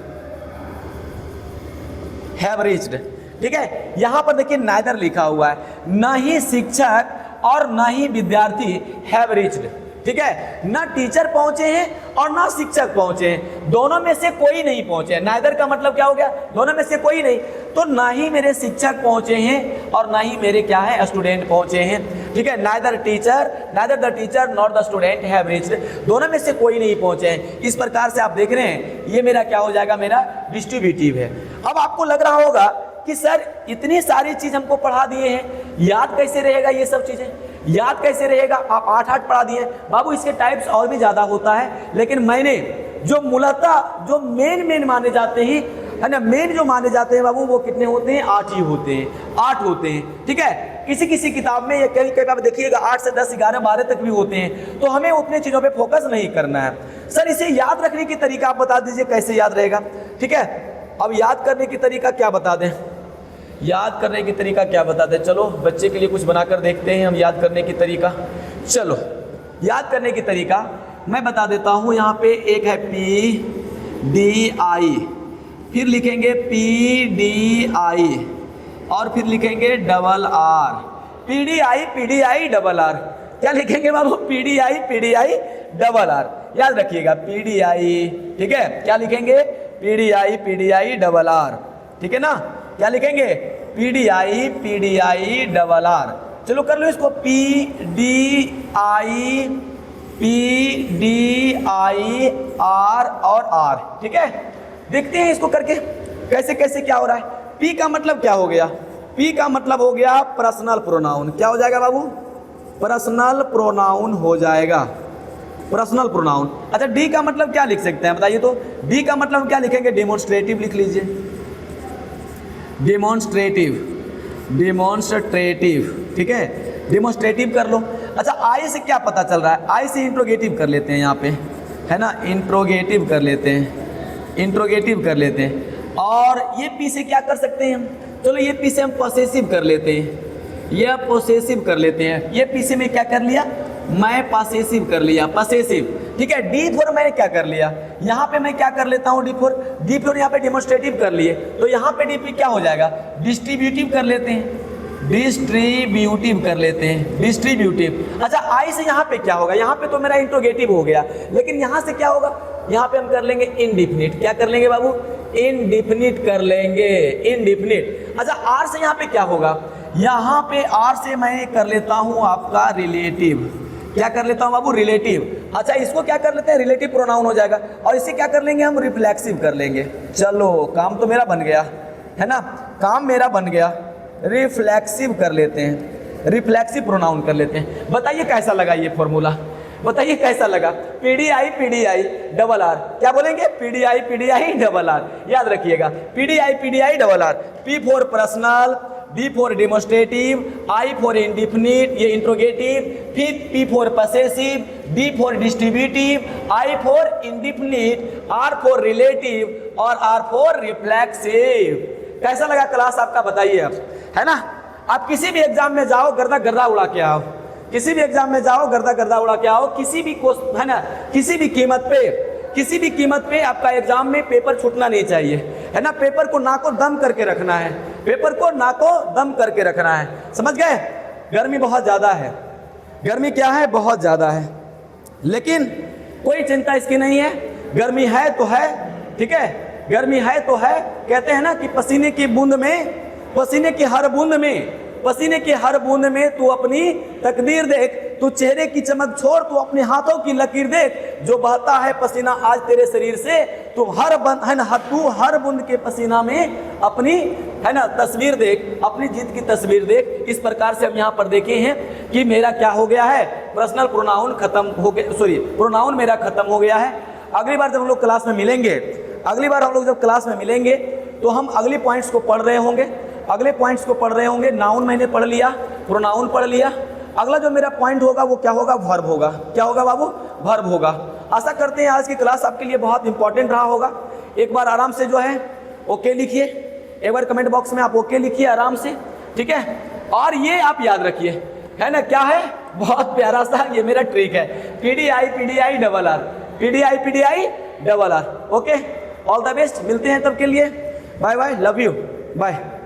[SPEAKER 1] have reached. ठीक है, यहां पर देखिए neither लिखा हुआ है, ना ही शिक्षक और ना ही विद्यार्थी हैव रीच्ड। ठीक है, ना टीचर पहुंचे हैं और ना शिक्षक पहुंचे हैं, दोनों में से कोई नहीं पहुंचे। नाइदर का मतलब क्या हो गया? दोनों में से कोई नहीं। तो ना ही मेरे शिक्षक पहुंचे हैं और ना ही मेरे क्या है? स्टूडेंट पहुंचे हैं। ठीक है, neither teacher, neither the teacher not the student have reached, दोनों में से कोई नहीं पहुंचे हैं। इस प्रकार से आप देख रहे हैं, ये मेरा क्या हो जाएगा? मेरा डिस्ट्रीब्यूटिव है। अब आपको लग रहा होगा कि सर इतनी सारी चीज हमको पढ़ा दिए हैं, याद कैसे रहेगा? ये सब चीजें याद कैसे रहेगा? आप 8 पढ़ा दिए बाबू, इसके टाइप्स और भी ज्यादा होता है, लेकिन मैंने जो मूलतः जो मेन माने जाते हैं, है ना, मेन जो माने जाते हैं बाबू, वो कितने होते हैं? 8 ही होते हैं, 8 होते हैं। ठीक है, किसी किसी किताब में ये कई कई आप देखिएगा 8 से 10, 11, 12 तक भी होते हैं। तो हमें उतने चीजों पे फोकस नहीं करना है। सर इसे याद रखने की तरीका आप बता दीजिए, कैसे याद रहेगा? ठीक है, अब याद करने की तरीका क्या बता दें? याद करने की तरीका क्या बताते हैं? चलो बच्चे के लिए कुछ बनाकर देखते हैं हम याद करने की तरीका। चलो याद करने की तरीका मैं बता देता हूँ। यहाँ पे एक है PDI, फिर लिखेंगे PDI और फिर लिखेंगे RR। PDI RR, क्या लिखेंगे बाबू? PDI RR। याद रखिएगा PDI, ठीक है? क्या लिखेंगे? PDI RR, ठीक है ना? क्या लिखेंगे? PDI RR। चलो कर लो इसको, PDI R और R, ठीक है? देखते हैं इसको करके कैसे कैसे क्या हो रहा है। P का मतलब क्या हो गया? P का मतलब हो गया पर्सनल प्रोनाउन। क्या हो जाएगा बाबू? पर्सनल प्रोनाउन हो जाएगा, पर्सनल प्रोनाउन। अच्छा D का मतलब क्या लिख सकते हैं बताइए तो? D का मतलब क्या लिखेंगे? डेमोन्स्ट्रेटिव लिख लीजिए, डेमोन्स्ट्रेटिव, ठीक है? डेमोन्स्ट्रेटिव कर लो। अच्छा I से क्या पता चल रहा है? I से इंट्रोगेटिव कर लेते हैं यहाँ पे, है ना? इंट्रोगेटिव कर लेते हैं। और ये P से क्या कर सकते हैं हम? चलो ये P से हम पॉसेसिव कर लेते हैं, ये पॉसेसिव कर लेते हैं। ये P से मैं क्या कर लिया? मैं पॉसेसिव कर लिया, पॉसेसिव, ठीक है? D4 मैंने क्या कर लिया? यहाँ पे मैं क्या कर लेता हूँ? D4 यहाँ पे डेमोन्स्ट्रेटिव कर लिए, तो यहाँ पे DP क्या हो जाएगा? डिस्ट्रीब्यूटिव कर लेते हैं, डिस्ट्रीब्यूटिव। अच्छा I से यहाँ पे क्या होगा? यहाँ पे तो मेरा इंट्रोगेटिव हो गया, लेकिन यहाँ से क्या होगा? यहाँ पे हम कर लेंगे इनडिफिनिट। क्या कर लेंगे बाबू? इनडिफिनिट कर लेंगे, इनडिफिनिट। अच्छा R से यहाँ पे क्या होगा? यहाँ पे R से मैं कर लेता हूँ आपका रिलेटिव। क्या कर लेता हूँ बाबू? रिलेटिव। अच्छा इसको क्या कर लेते हैं? रिलेटिव प्रोनाउन हो जाएगा। और इसे क्या कर लेंगे हम? रिफ्लेक्सिव कर लेंगे। चलो काम तो मेरा बन गया, है ना? काम मेरा बन गया। रिफ्लेक्सिव कर लेते हैं, रिफ्लेक्सिव प्रोनाउन कर लेते हैं। बताइए कैसा लगा ये फॉर्मूला? बताइए कैसा लगा? PDI RR, क्या बोलेंगे? PDI RR। याद रखिएगा PDI RR। P for personal, D for demonstrative, I for indefinite, ये इंट्रोगेटिव, फिर P for possessive, D for distributive, I for indefinite, R for relative और R फॉर रिफ्लेक्सिव। कैसा लगा class आपका? बताइए आप, है ना? आप किसी भी एग्जाम में जाओ, गर्दा उड़ा के आओ, किसी भी एग्जाम में जाओ, गर्दा उड़ा के आओ, किसी भी है ना, किसी भी कीमत पे आपका एग्जाम में पेपर छूटना नहीं चाहिए, है ना? पेपर को नाको दम करके रखना है, पेपर को नाको दम करके रखना है, समझ गए? गर्मी बहुत ज्यादा है, गर्मी क्या है? बहुत ज्यादा है, लेकिन कोई चिंता इसकी नहीं है। गर्मी है तो है, ठीक है? गर्मी है तो है। कहते हैं ना कि पसीने की हर बूंद में तू अपनी तकदीर देख, तू चेहरे की चमक छोड़, तू अपने हाथों की लकीर देख, जो बहता है पसीना आज तेरे शरीर से, तू हर बूंद के पसीना में अपनी, है ना, तस्वीर देख, अपनी जीत की तस्वीर देख। इस प्रकार से हम यहाँ पर देखे हैं कि मेरा क्या हो गया है? पर्सनल प्रोनाउन खत्म हो गया, प्रोनाउन मेरा खत्म हो गया है। अगली बार जब हम लोग क्लास में मिलेंगे, तो हम अगली पॉइंट्स को पढ़ रहे होंगे। नाउन मैंने पढ़ लिया, प्रोनाउन पढ़ लिया। अगला जो मेरा पॉइंट होगा वो क्या होगा? वर्ब होगा। क्या होगा बाबू? वर्ब होगा। आशा करते हैं आज की क्लास आपके लिए बहुत इंपॉर्टेंट रहा होगा। एक बार आराम से जो है ओके लिखिए, एक बार कमेंट बॉक्स में आप ओके लिखिए आराम से, ठीक है? और ये आप याद रखिए, है ना, क्या है? बहुत प्यारा सा ये मेरा ट्रिक है, PDI RR। Okay, all the best, मिलते हैं तब के लिए, bye bye, love you, bye.